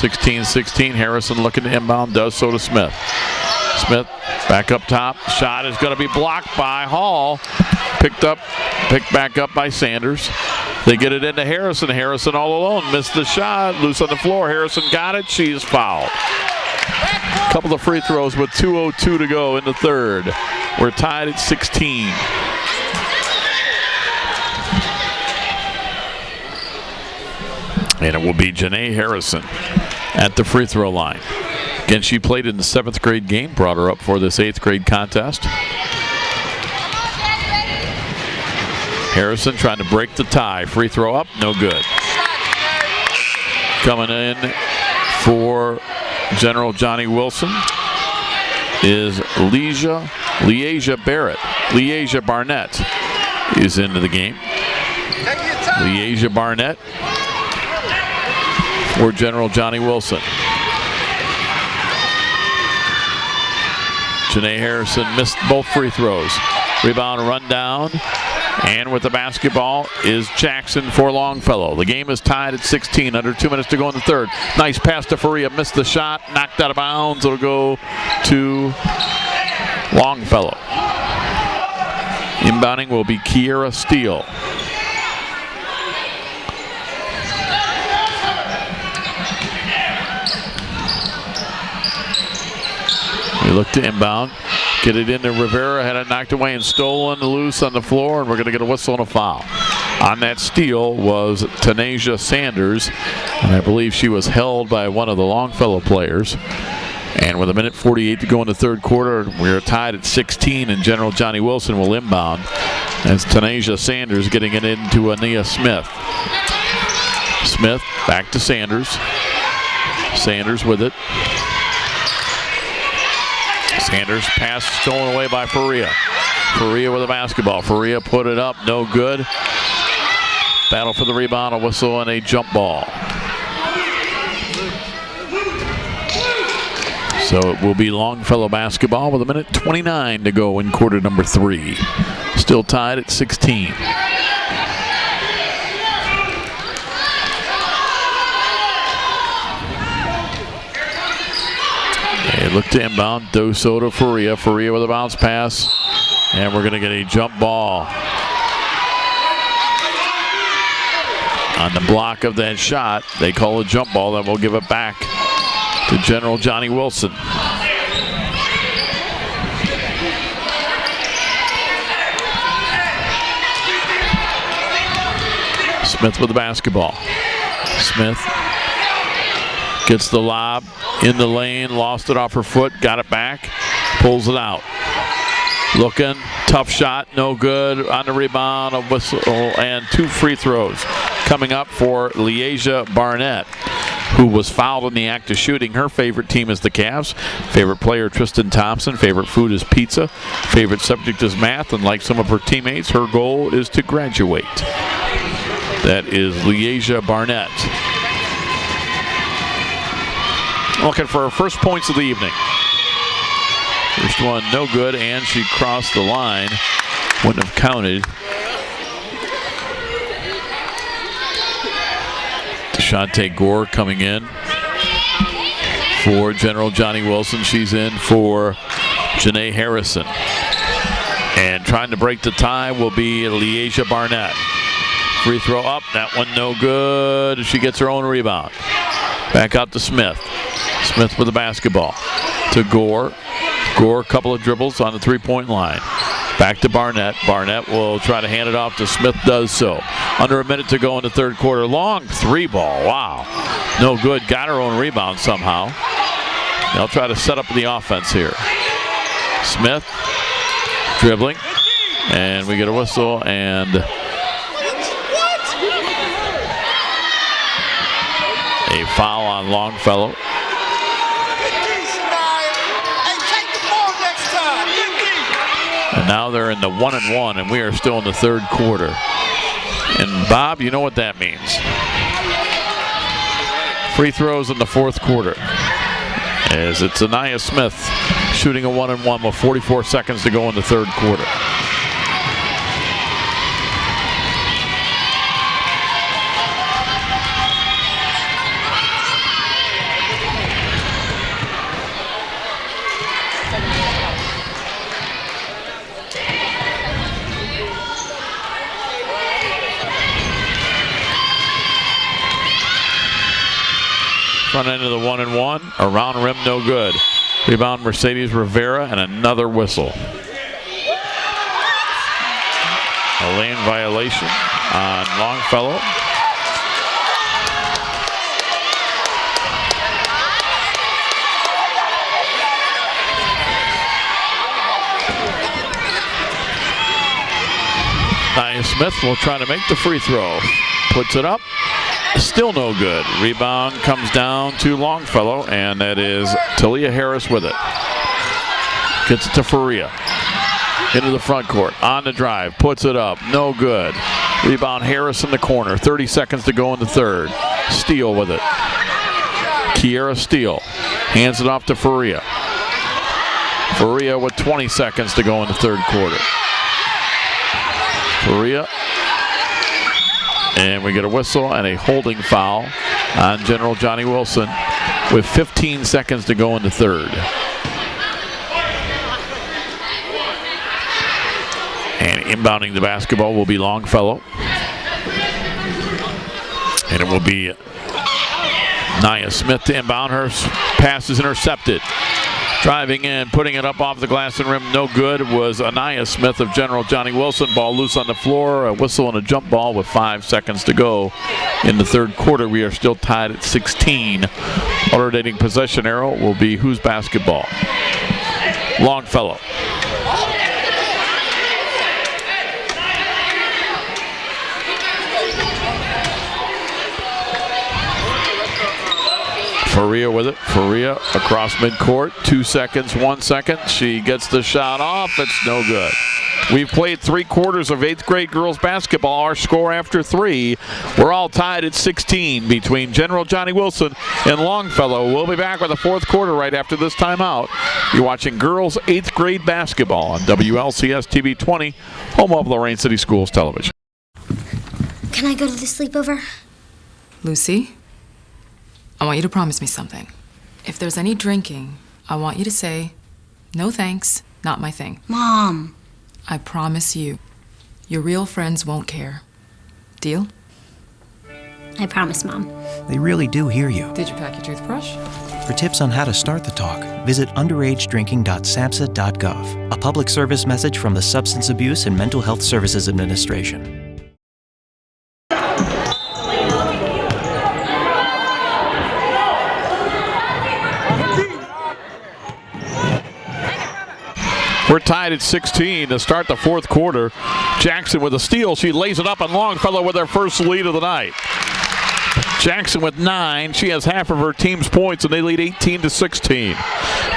16-16. Harrison looking to inbound, does so to Smith. Smith back up top. Shot is going to be blocked by Hall. Picked back up by Sanders. They get it into Harrison. Harrison all alone. Missed the shot. Loose on the floor. Harrison got it. She is fouled. A couple of free throws with 2:02 to go in the third. We're tied at 16. And it will be Janae Harrison at the free throw line. Again, she played in the 7th grade game, brought her up for this 8th grade contest. Harrison trying to break the tie. Free throw up, no good. Coming in for General Johnnie Wilson is Leasia Barrett. Leasia Barnett is into the game. Leasia Barnett for General Johnnie Wilson. Janae Harrison missed both free throws. Rebound run down, And with the basketball is Jackson for Longfellow. The game is tied at 16, under 2 minutes to go in the third. Nice pass to Faria, missed the shot, knocked out of bounds. It'll go to Longfellow. Inbounding will be Kiera Steele. We look to inbound. Get it into Rivera, had it knocked away and stolen loose on the floor, and we're going to get a whistle and a foul. On that steal was Tanasia Sanders, and I believe she was held by one of the Longfellow players. And with 1:48 to go in the third quarter, we're tied at 16, and General Johnny Wilson will inbound as Tanasia Sanders getting it into Ania Smith. Smith back to Sanders. Sanders with it. Sanders pass stolen away by Faria. Faria with the basketball. Faria put it up, no good. Battle for the rebound, a whistle, and a jump ball. So it will be Longfellow basketball with 1:29 to go in quarter number 3. Still tied at 16. They look to inbound. Doso to Faria. Faria with a bounce pass. And we're going to get a jump ball. On the block of that shot, they call a jump ball, and we'll give it back to General Johnny Wilson. Smith with the basketball. Smith gets the lob in the lane, lost it off her foot, got it back, pulls it out. Looking, tough shot, no good. On the rebound, a whistle, and 2 free throws coming up for Leasia Barnett, who was fouled in the act of shooting. Her favorite team is the Cavs. Favorite player, Tristan Thompson. Favorite food is pizza. Favorite subject is math. And like some of her teammates, her goal is to graduate. That is Leasia Barnett. Looking for her first points of the evening. First one, no good, and she crossed the line. Wouldn't have counted. Deshante Gore coming in for General Johnny Wilson. She's in for Janae Harrison. And trying to break the tie will be Leasia Barnett. Free throw up, that one no good. She gets her own rebound. Back out to Smith. Smith with the basketball. To Gore. Gore, a couple of dribbles on the three-point line. Back to Barnett. Barnett will try to hand it off to Smith, does so. Under a minute to go in the third quarter. Long 3-ball, wow. No good, got her own rebound somehow. They'll try to set up the offense here. Smith, dribbling, and we get a whistle, and a foul on Longfellow. And now they're in the 1-1, and we are still in the third quarter. And Bob, you know what that means. Free throws in the fourth quarter. As it's Ania Smith shooting a 1-1 with 44 seconds to go in the third quarter. Front end of the 1-1, around rim, no good. Rebound Mercedes Rivera, and another whistle. A lane violation on Longfellow. Nia Smith will try to make the free throw. Puts it up. Still no good. Rebound comes down to Longfellow, and that is Talia Harris with it. Gets it to Faria. Into the front court. On the drive. Puts it up. No good. Rebound Harris in the corner. 30 seconds to go in the third. Steele with it. Kiera Steele. Hands it off to Faria. Faria with 20 seconds to go in the third quarter. Faria. And we get a whistle and a holding foul on General Johnny Wilson with 15 seconds to go in the third. And inbounding the basketball will be Longfellow. And it will be Nia Smith to inbound. Her pass is intercepted. Driving in, putting it up off the glass and rim, no good, was Anaya Smith of General Johnny Wilson. Ball loose on the floor, a whistle and a jump ball with 5 seconds to go in the third quarter. We are still tied at 16. Alternating possession arrow will be whose basketball? Longfellow. Faria with it. Faria across midcourt. 2 seconds, 1 second. She gets the shot off. It's no good. We've played 3 quarters of 8th grade girls basketball. Our score after 3. We're all tied at 16 between General Johnny Wilson and Longfellow. We'll be back with the 4th quarter right after this timeout. You're watching girls 8th grade basketball on WLCS TV 20, home of Lorain City Schools Television. Can I go to the sleepover? Lucy, I want you to promise me something. If there's any drinking, I want you to say, no thanks, not my thing. Mom. I promise you, your real friends won't care. Deal? I promise, Mom. They really do hear you. Did you pack your toothbrush? For tips on how to start the talk, visit underagedrinking.samhsa.gov. A public service message from the Substance Abuse and Mental Health Services Administration. We're tied at 16 to start the 4th quarter. Jackson with a steal. She lays it up, and Longfellow with their first lead of the night. Jackson with 9. She has half of her team's points, and they lead 18-16.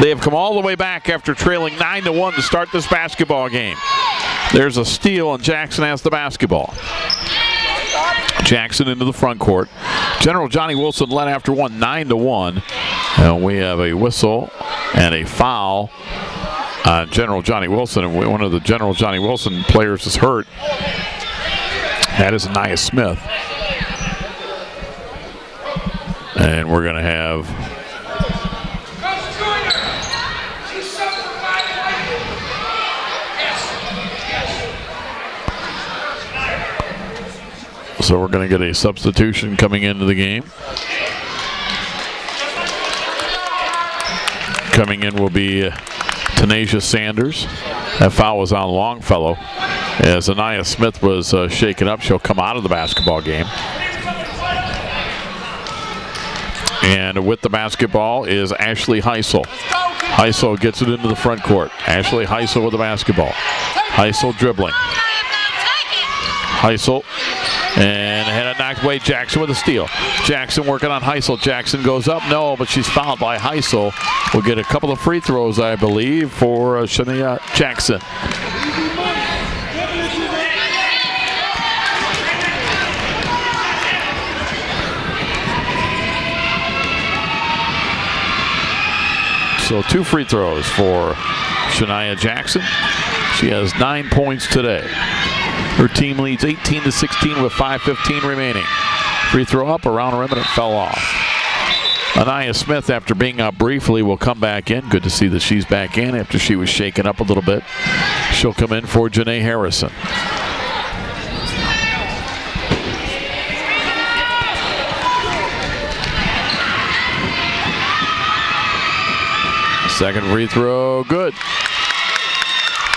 They have come all the way back after trailing 9-1 to start this basketball game. There's a steal, and Jackson has the basketball. Jackson into the front court. General Johnny Wilson led after one, 9-1. And we have a whistle and a foul on General Johnny Wilson, and one of the General Johnny Wilson players is hurt. That is Nia Smith. And we're going to have so we're going to get a substitution coming into the game. Coming in will be Tanasia Sanders. That foul was on Longfellow. As Anaya Smith was shaken up, she'll come out of the basketball game. And with the basketball is Ashley Heisel. Heisel gets it into the front court. Ashley Heisel with the basketball. Heisel dribbling. Heisel. And had it knocked away. Jackson with a steal. Jackson working on Heisel. Jackson goes up. No, but she's fouled by Heisel. We'll get a couple of free throws, I believe, for Shania Jackson. So 2 free throws for Shania Jackson. She has 9 points today. Her team leads 18-16 with 5:15 remaining. Free throw up around the rim, and it fell off. Anaya Smith, after being out briefly, will come back in. Good to see that she's back in after she was shaken up a little bit. She'll come in for Janae Harrison. Second free throw, good.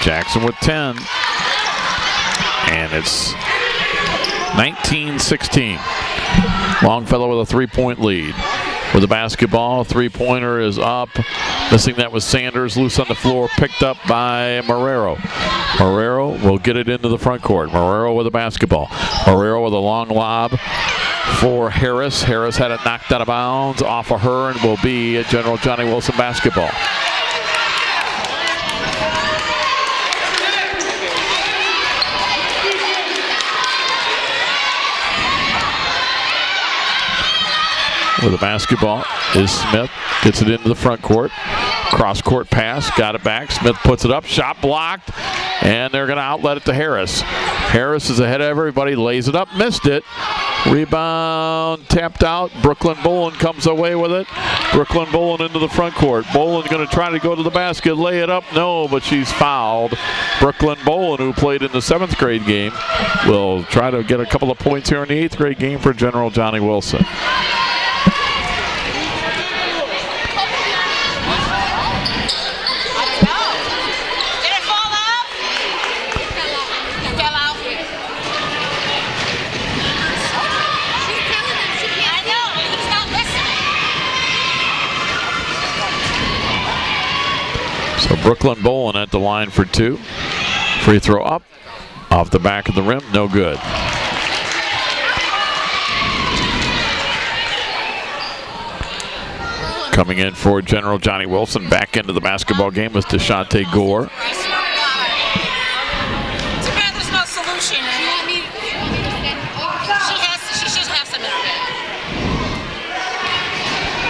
Jackson with 10. And it's 19-16. Longfellow with a 3-point lead. With the basketball, 3-pointer is up. Missing that was Sanders, loose on the floor, picked up by Marrero. Marrero will get it into the front court. Marrero with the basketball. Marrero with a long lob for Harris. Harris had it knocked out of bounds off of her, and will be a General Johnny Wilson basketball. With the basketball is Smith. Gets it into the front court. Cross court pass. Got it back. Smith puts it up. Shot blocked. And they're going to outlet it to Harris. Harris is ahead of everybody, lays it up, missed it. Rebound tapped out. Brooklyn Bolin comes away with it. Brooklyn Bolin into the front court. Bolin going to try to go to the basket, lay it up. No, but she's fouled. Brooklyn Bolin, who played in the 7th grade game, will try to get a couple of points here in the 8th grade game for General Johnnie Wilson. So Brooklyn Bolin at the line for 2. Free throw up, off the back of the rim, no good. Coming in for General Johnnie Wilson back into the basketball game is Deshante Gore.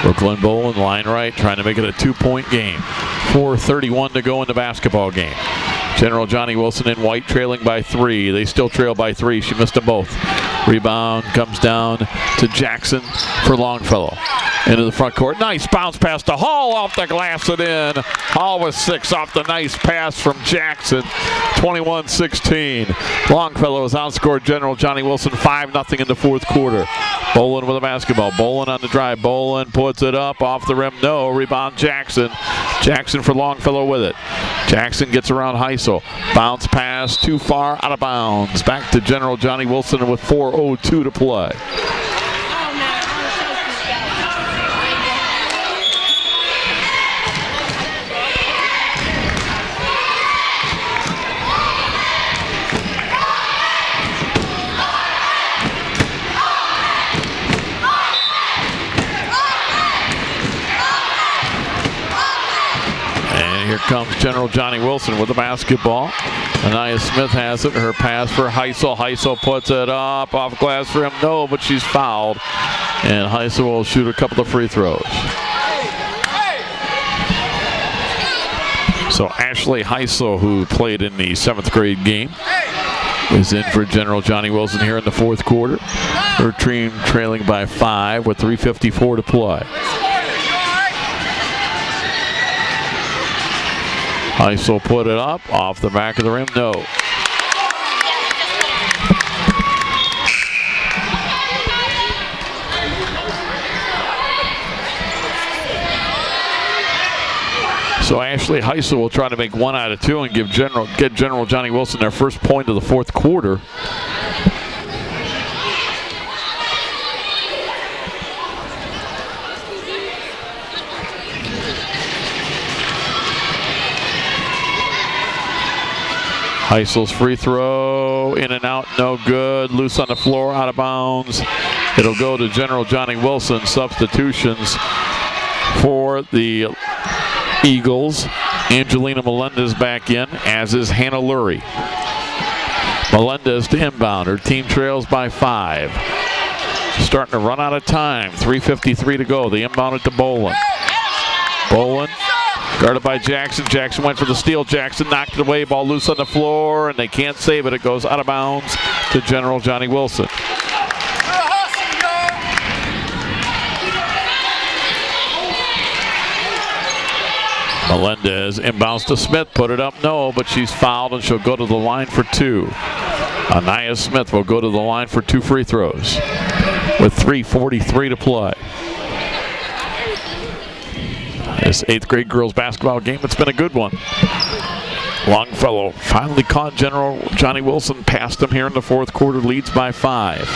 Brooklyn Bolin line right, trying to make it a 2-point game. 4:31 to go in the basketball game. General Johnnie Wilson in white, trailing by 3. They still trail by 3. She missed them both. Rebound comes down to Jackson for Longfellow. Into the front court. Nice bounce pass to Hall, off the glass and in. Hall with 6 off the nice pass from Jackson. 21-16. Longfellow has outscored General Johnnie Wilson 5-0 in the 4th quarter. Bolin with a basketball. Bolin on the drive. Bolin puts it up off the rim. No. Rebound Jackson. Jackson for Longfellow with it. Jackson gets around Heisel. Bounce pass too far, out of bounds. Back to General Johnnie Wilson with 4:02 to play. Here comes General Johnnie Wilson with the basketball. Anaya Smith has it. Her pass for Heisel. Heisel puts it up off glass rim. No, but she's fouled. And Heisel will shoot a couple of free throws. So Ashley Heisel, who played in the 7th grade game, is in for General Johnnie Wilson here in the 4th quarter. Her team trailing by 5 with 3:54 to play. Heisel put it up off the back of the rim. No. So Ashley Heisel will try to make 1 out of 2 and get General Johnnie Wilson their first point of the 4th quarter. Heisel's free throw, in and out, no good. Loose on the floor, out of bounds. It'll go to General Johnnie Wilson. Substitutions for the Eagles. Angelina Melendez back in, as is Hannah Lurie. Melendez to inbound. Her team trails by 5. Starting to run out of time. 3:53 to go. They inbound it to Bolin. Bolin. Guarded by Jackson. Jackson went for the steal. Jackson knocked it away. Ball loose on the floor, and they can't save it. It goes out of bounds to General Johnnie Wilson. Melendez inbounds to Smith. Put it up. No, but she's fouled, and she'll go to the line for 2. Anaya Smith will go to the line for 2 free throws with 3:43 to play. This 8th grade girls basketball game, it's been a good one. Longfellow finally caught General Johnnie Wilson, passed him here in the 4th quarter, leads by 5.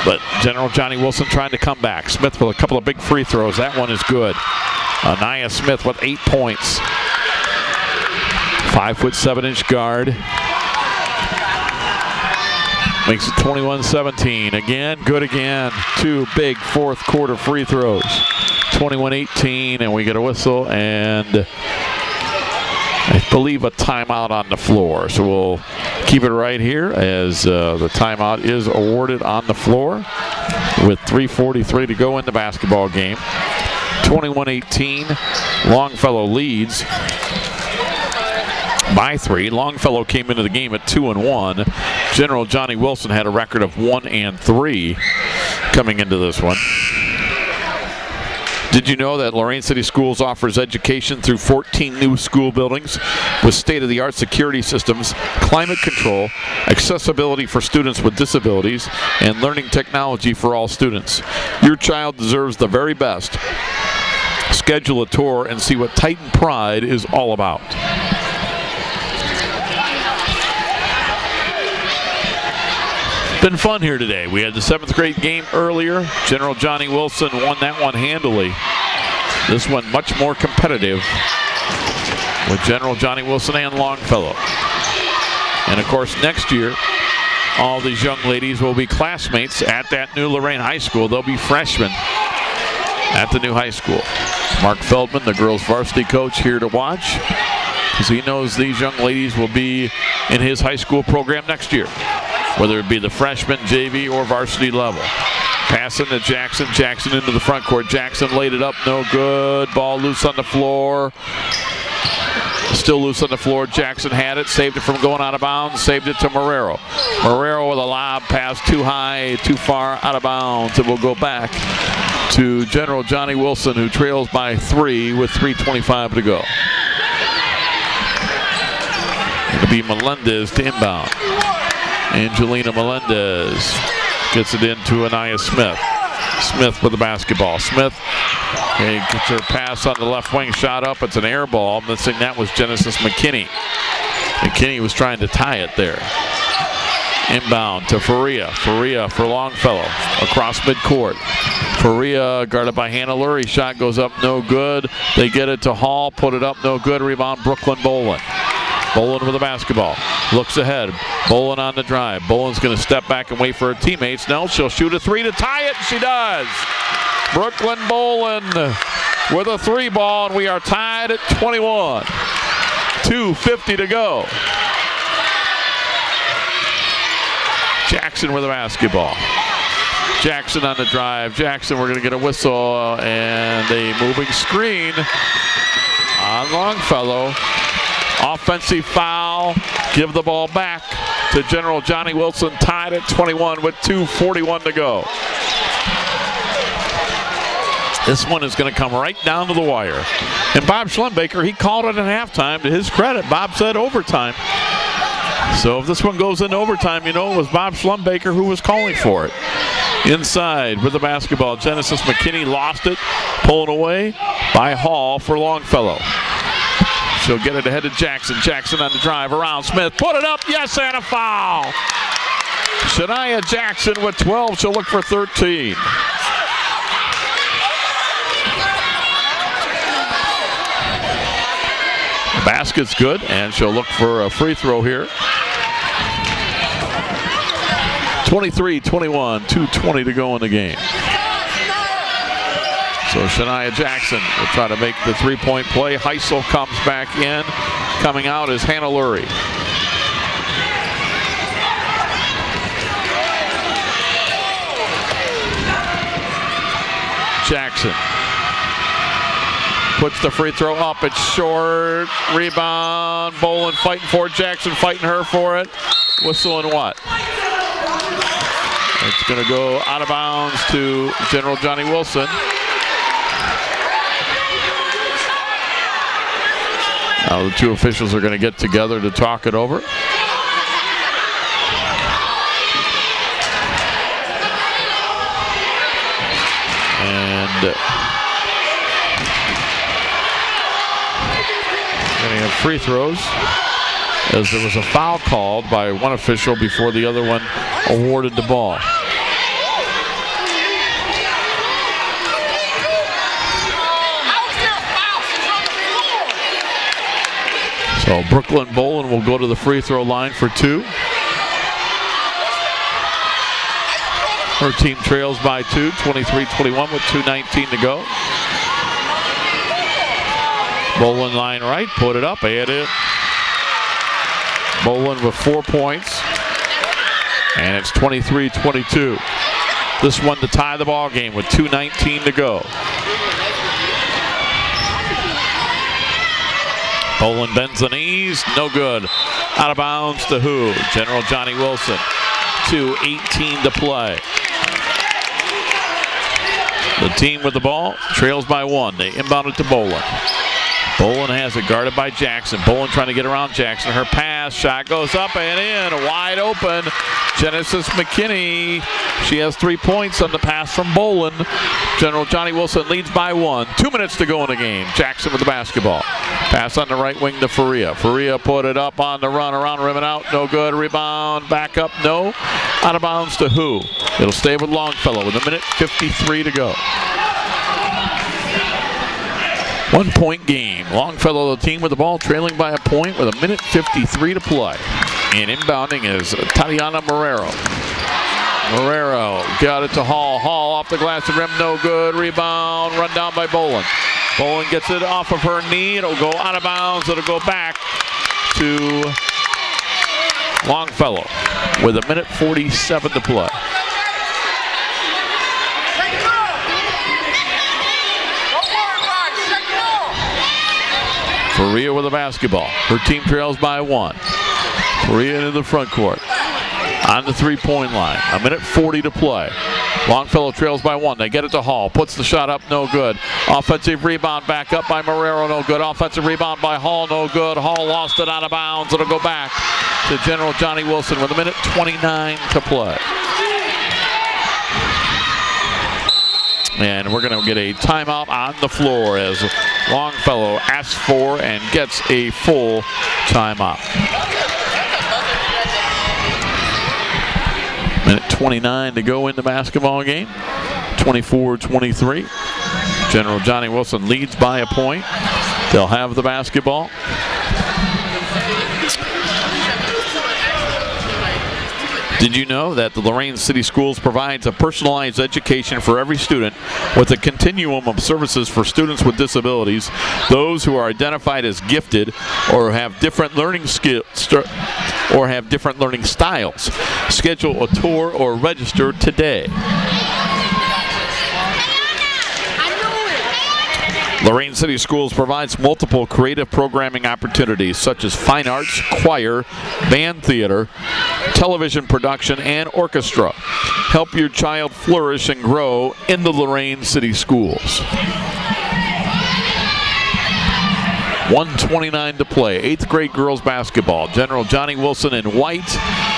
But General Johnnie Wilson trying to come back. Smith with a couple of big free throws. That one is good. Anaya Smith with 8 points. 5'7" guard. Makes it 21-17. Again, good again. 2 big 4th quarter free throws. 21-18, and we get a whistle and I believe a timeout on the floor. So we'll keep it right here as the timeout is awarded on the floor with 3:43 to go in the basketball game. 21-18, Longfellow leads. by 3. Longfellow came into the game at 2-1. General Johnnie Wilson had a record of 1-3 coming into this one. Did you know that Lorain City Schools offers education through 14 new school buildings with state-of-the-art security systems, climate control, accessibility for students with disabilities, and learning technology for all students? Your child deserves the very best. Schedule a tour and see what Titan Pride is all about. Been fun here today. We had the 7th grade game earlier. General Johnnie Wilson won that one handily. This one much more competitive with General Johnnie Wilson and Longfellow. And of course next year all these young ladies will be classmates at that new Lorain High School. They'll be freshmen at the new high school. Mark Feldman, the girls varsity coach, here to watch because he knows these young ladies will be in his high school program next year, whether it be the freshman, JV, or varsity level. Passing to Jackson. Jackson into the front court. Jackson laid it up. No good. Ball loose on the floor. Still loose on the floor. Jackson had it. Saved it from going out of bounds. Saved it to Marrero. Marrero with a lob pass too high, too far out of bounds. It will go back to General Johnnie Wilson, who trails by 3 with 3:25 to go. It'll be Melendez to inbound. Angelina Melendez gets it into Anaya Smith. Smith with the basketball. Smith gets her pass on the left wing, shot up. It's an air ball. Missing that was Genesis McKinney. McKinney was trying to tie it there. Inbound to Faria. Faria for Longfellow across midcourt. Faria guarded by Hannah Lurie. Shot goes up, no good. They get it to Hall, put it up, no good. Rebound, Brooklyn Bolin. Bolin with the basketball. Looks ahead. Bolin on the drive. Bolin's going to step back and wait for her teammates. No, she'll shoot a 3 to tie it. She does. Brooklyn Bolin with a 3 ball, and we are tied at 21. 2:50 to go. Jackson with the basketball. Jackson on the drive. Jackson, we're going to get a whistle and a moving screen on Longfellow. Offensive foul. Give the ball back to General Johnnie Wilson, tied at 21 with 2:41 to go. This one is going to come right down to the wire. And Bob Schlembaker, he called it at halftime. To his credit, Bob said overtime. So if this one goes into overtime, you know it was Bob Schlembaker who was calling for it. Inside with the basketball, Genesis McKinney lost it, pulling away by Hall for Longfellow. She'll get it ahead to Jackson. Jackson on the drive around Smith. Put it up. Yes, and a foul. Shania Jackson with 12. She'll look for 13. The basket's good, and she'll look for a free throw here. 23-21, 2:20 to go in the game. So Shania Jackson will try to make the three-point play. Heisel comes back in. Coming out is Hannah Lurie. Jackson puts the free throw up. It's short. Rebound. Bolin fighting for it. Jackson fighting her for it. Whistle and what? It's going to go out of bounds to General Johnnie Wilson. Now the two officials are going to get together to talk it over. And getting have free throws, as there was a foul called by one official before the other one awarded the ball. So Brooklyn Bolin will go to the free throw line for 2. Her team trails by 2, 23-21 with 2:19 to go. Bolin line right, put it up, and in. Bolin with 4 points, and it's 23-22. This one to tie the ball game with 2:19 to go. Bolin bends the knees, no good. Out of bounds to who? General Johnnie Wilson. 2:18 to play. The team with the ball trails by 1. They inbound it to Bolin. Bolin has it guarded by Jackson. Bolin trying to get around Jackson. Her pass, shot goes up and in, wide open. Genesis McKinney, she has 3 points on the pass from Bolin. General Johnnie Wilson leads by 1. 2 minutes to go in the game. Jackson with the basketball. Pass on the right wing to Faria. Faria put it up on the run, around rim and out, no good. Rebound, back up, no. Out of bounds to who? It'll stay with Longfellow with 1:53 to go. 1 point game. Longfellow, the team with the ball, trailing by a point with 1:53 to play. And inbounding is Tatiana Marrero. Marrero got it to Hall. Hall off the glass of rim, no good. Rebound, run down by Bolin. Bolin gets it off of her knee. It'll go out of bounds. It'll go back to Longfellow with 1:47 to play. Faria with the basketball. Her team trails by 1. Faria into the front court. On the 3-point line. 1:40 to play. Longfellow trails by 1. They get it to Hall. Puts the shot up, no good. Offensive rebound back up by Marrero, no good. Offensive rebound by Hall, no good. Hall lost it out of bounds. It'll go back to General Johnnie Wilson with 1:29 to play. And we're going to get a timeout on the floor as Longfellow asks for and gets a full timeout. 1:29 to go in the basketball game. 24-23. General Johnnie Wilson leads by a point. They'll have the basketball. Did you know that the Lorain City Schools provides a personalized education for every student with a continuum of services for students with disabilities, those who are identified as gifted or have different learning or have different learning styles? Schedule a tour or register today. Lorain City Schools provides multiple creative programming opportunities such as fine arts, choir, band theater, television production, and orchestra. Help your child flourish and grow in the Lorain City Schools. 1:29 to play. 8th grade girls basketball. General Johnnie Wilson in white,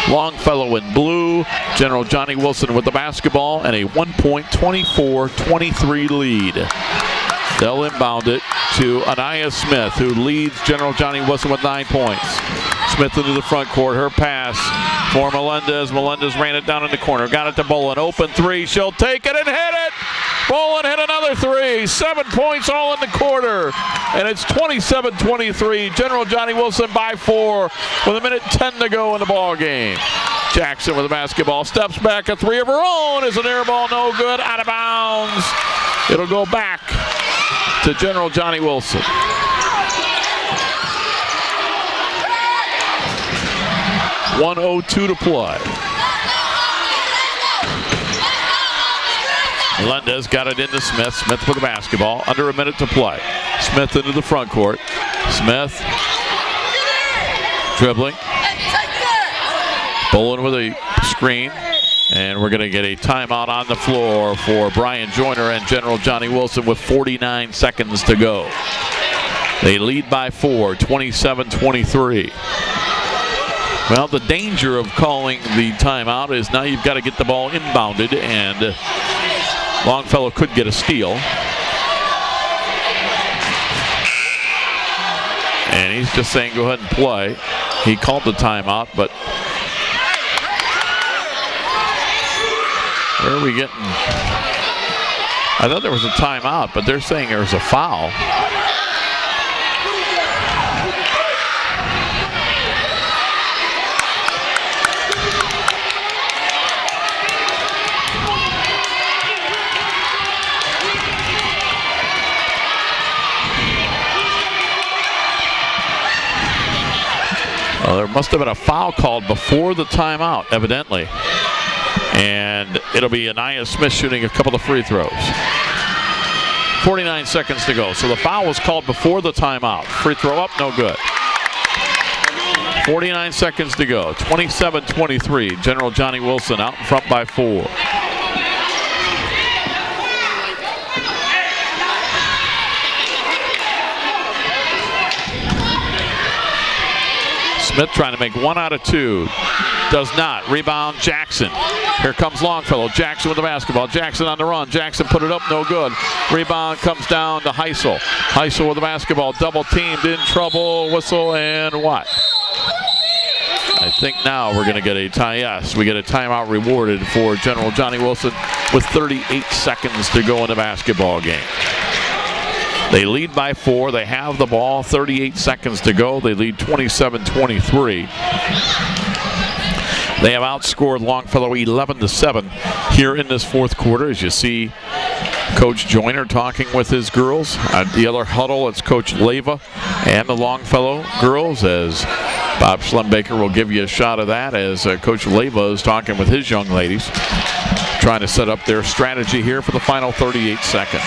Longfellow in blue. General Johnnie Wilson with the basketball and a 1.24-23 lead. They'll inbound it to Anaya Smith, who leads General Johnnie Wilson with 9 points. Smith into the front court. Her pass for Melendez. Melendez ran it down in the corner. Got it to Bolin. Open 3. She'll take it and hit it. Bolin hit another 3. 7 points all in the quarter. And it's 27-23. General Johnnie Wilson by 4 with 1:10 to go in the ball game. Jackson with the basketball. Steps back. A 3 of her own is an air ball. No good. Out of bounds. It'll go back to General Johnnie Wilson. .102 to play. Melendez got it into Smith. Smith with the basketball. Under a minute to play. Smith into the front court. Smith dribbling. Bolin with a screen. And we're going to get a timeout on the floor for Brian Joyner and General Johnnie Wilson with 49 seconds to go. They lead by 4, 27-23. Well, the danger of calling the timeout is now you've got to get the ball inbounded, and Longfellow could get a steal. And he's just saying go ahead and play. He called the timeout, but where are we getting? I thought there was a timeout, but they're saying there's a foul. Well, there must have been a foul called before the timeout, evidently. And it'll be Anaya Smith shooting a couple of free throws. 49 seconds to go. So the foul was called before the timeout. Free throw up, no good. 49 seconds to go. 27-23. General Johnnie Wilson out in front by 4. Smith trying to make 1 out of 2. Does not. Rebound, Jackson. Here comes Longfellow. Jackson with the basketball. Jackson on the run. Jackson put it up, no good. Rebound comes down to Heisel. Heisel with the basketball. Double teamed, in trouble. Whistle and what? I think now we're going to get a tie. Yes, we get a timeout rewarded for General Johnnie Wilson with 38 seconds to go in the basketball game. They lead by 4. They have the ball. 38 seconds to go. They lead 27-23. They have outscored Longfellow 11-7 here in this fourth quarter. As you see Coach Joyner talking with his girls. At the other huddle, it's Coach Leva and the Longfellow girls, as Bob Schlembaker will give you a shot of that as Coach Leva is talking with his young ladies, trying to set up their strategy here for the final 38 seconds.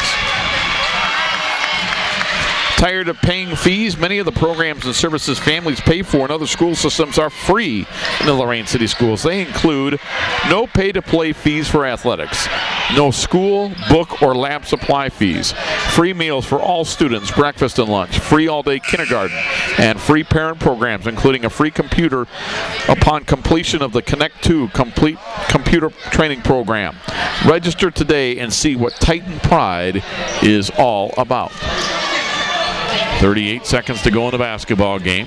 Tired of paying fees? Many of the programs and services families pay for in other school systems are free in the Lorain City Schools. They include no pay-to-play fees for athletics, no school, book, or lab supply fees, free meals for all students, breakfast and lunch, free all-day kindergarten, and free parent programs, including a free computer upon completion of the Connect 2 complete computer training program. Register today and see what Titan Pride is all about. 38 seconds to go in the basketball game.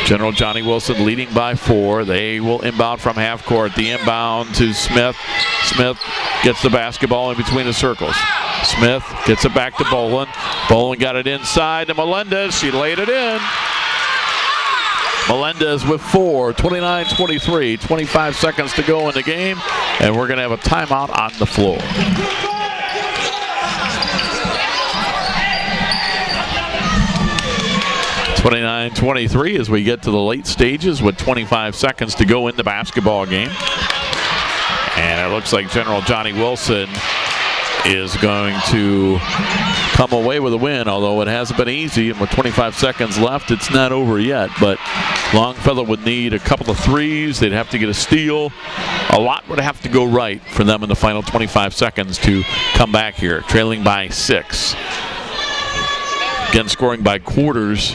General Johnnie Wilson leading by 4. They will inbound from half court. The inbound to Smith. Smith gets the basketball in between the circles. Smith gets it back to Bolin. Bolin got it inside to Melendez. She laid it in. Melendez with 4. 29-23. 25 seconds to go in the game. And we're going to have a timeout on the floor. 29-23 as we get to the late stages with 25 seconds to go in the basketball game. And it looks like General Johnnie Wilson is going to come away with a win, although it hasn't been easy. And with 25 seconds left, it's not over yet. But Longfellow would need a couple of threes. They'd have to get a steal. A lot would have to go right for them in the final 25 seconds to come back here, trailing by 6. Again, scoring by quarters.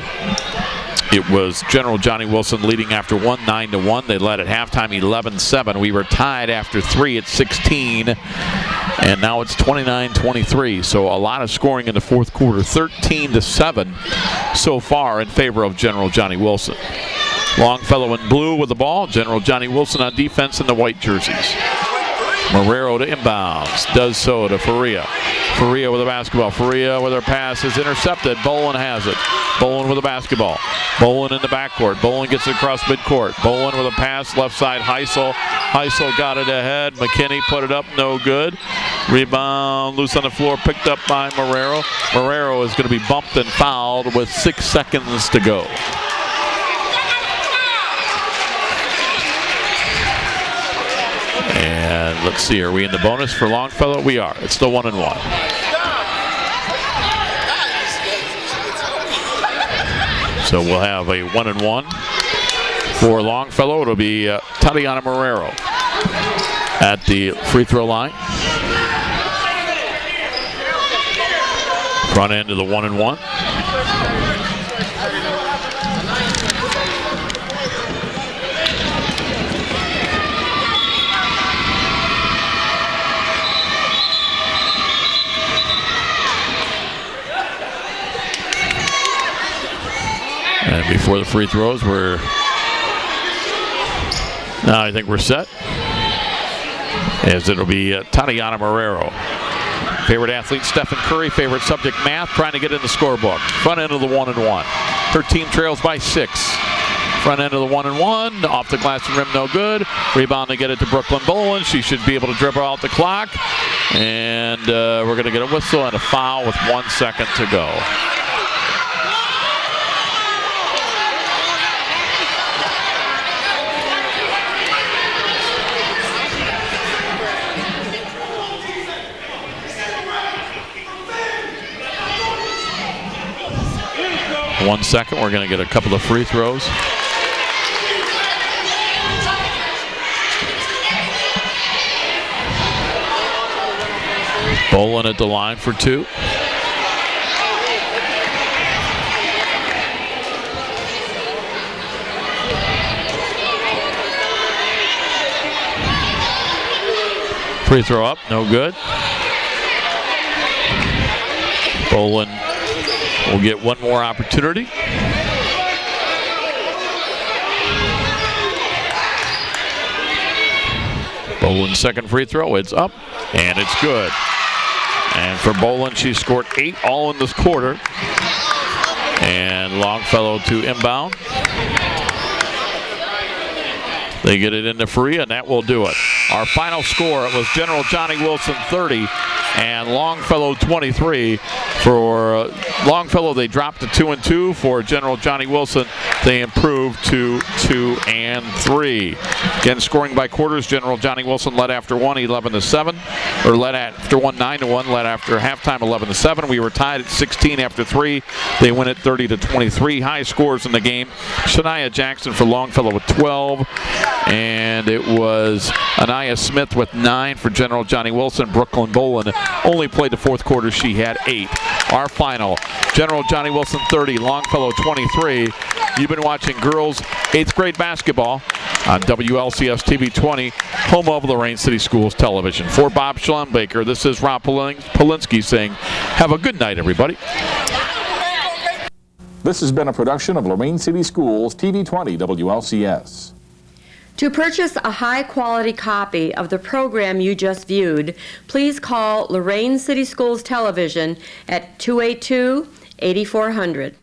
It was General Johnnie Wilson leading after 1, 9-1. They led at halftime 11-7. We were tied after 3 at 16. And now it's 29-23. So a lot of scoring in the fourth quarter. 13-7 so far in favor of General Johnnie Wilson. Longfellow in blue with the ball. General Johnnie Wilson on defense in the white jerseys. Marrero to inbounds. Does so to Faria. Faria with the basketball. Faria with her pass is intercepted. Bolin has it. Bolin with the basketball. Bolin in the backcourt. Bolin gets it across midcourt. Bolin with a pass. Left side Heisel. Heisel got it ahead. McKinney put it up. No good. Rebound loose on the floor. Picked up by Marrero. Marrero is going to be bumped and fouled with 6 seconds to go. And let's see, are we in the bonus for Longfellow? We are. It's still 1-1. So we'll have a 1-1 for Longfellow. It'll be Tatiana Marrero at the free throw line. Front end of the 1-1. And before the free throws, I think we're set. As it'll be Tatiana Marrero. Favorite athlete, Stephen Curry. Favorite subject, math. Trying to get in the scorebook. Front end of the 1-1. Her team trails by 6. Front end of the 1-1. Off the glass and rim, no good. Rebound to get it to Brooklyn Bolin. She should be able to dribble out the clock. And we're going to get a whistle and a foul with 1 second to go. 1 second. We're going to get a couple of free throws. Bolin at the line for 2. Free throw up, no good. Bolin will get one more opportunity. Bolin's second free throw, it's up, and it's good. And for Bolin, she scored 8 all in this quarter. And Longfellow to inbound. They get it into free, and that will do it. Our final score was General Johnnie Wilson 30 and Longfellow 23. For Longfellow, they dropped to 2-2. For General Johnnie Wilson, they improved to 2-3. Again, scoring by quarters, General Johnnie Wilson led after 1, 11-7, or led after 1, 9-1, led after halftime 11-7. We were tied at 16 after 3. They win it 30-23. High scores in the game. Shania Jackson for Longfellow with 12, and it was Anaya Smith with 9 for General Johnnie Wilson. Brooklyn Bolin only played the fourth quarter. She had 8. Our final, General Johnnie Wilson 30, Longfellow 23. You've been watching girls 8th grade basketball on WLCS TV 20, home of Lorain City Schools Television. For Bob Schlumbaker, this is Rob Polinsky saying, have a good night, everybody. This has been a production of Lorain City Schools TV 20 WLCS. To purchase a high-quality copy of the program you just viewed, please call Lorain City Schools Television at 282-8400.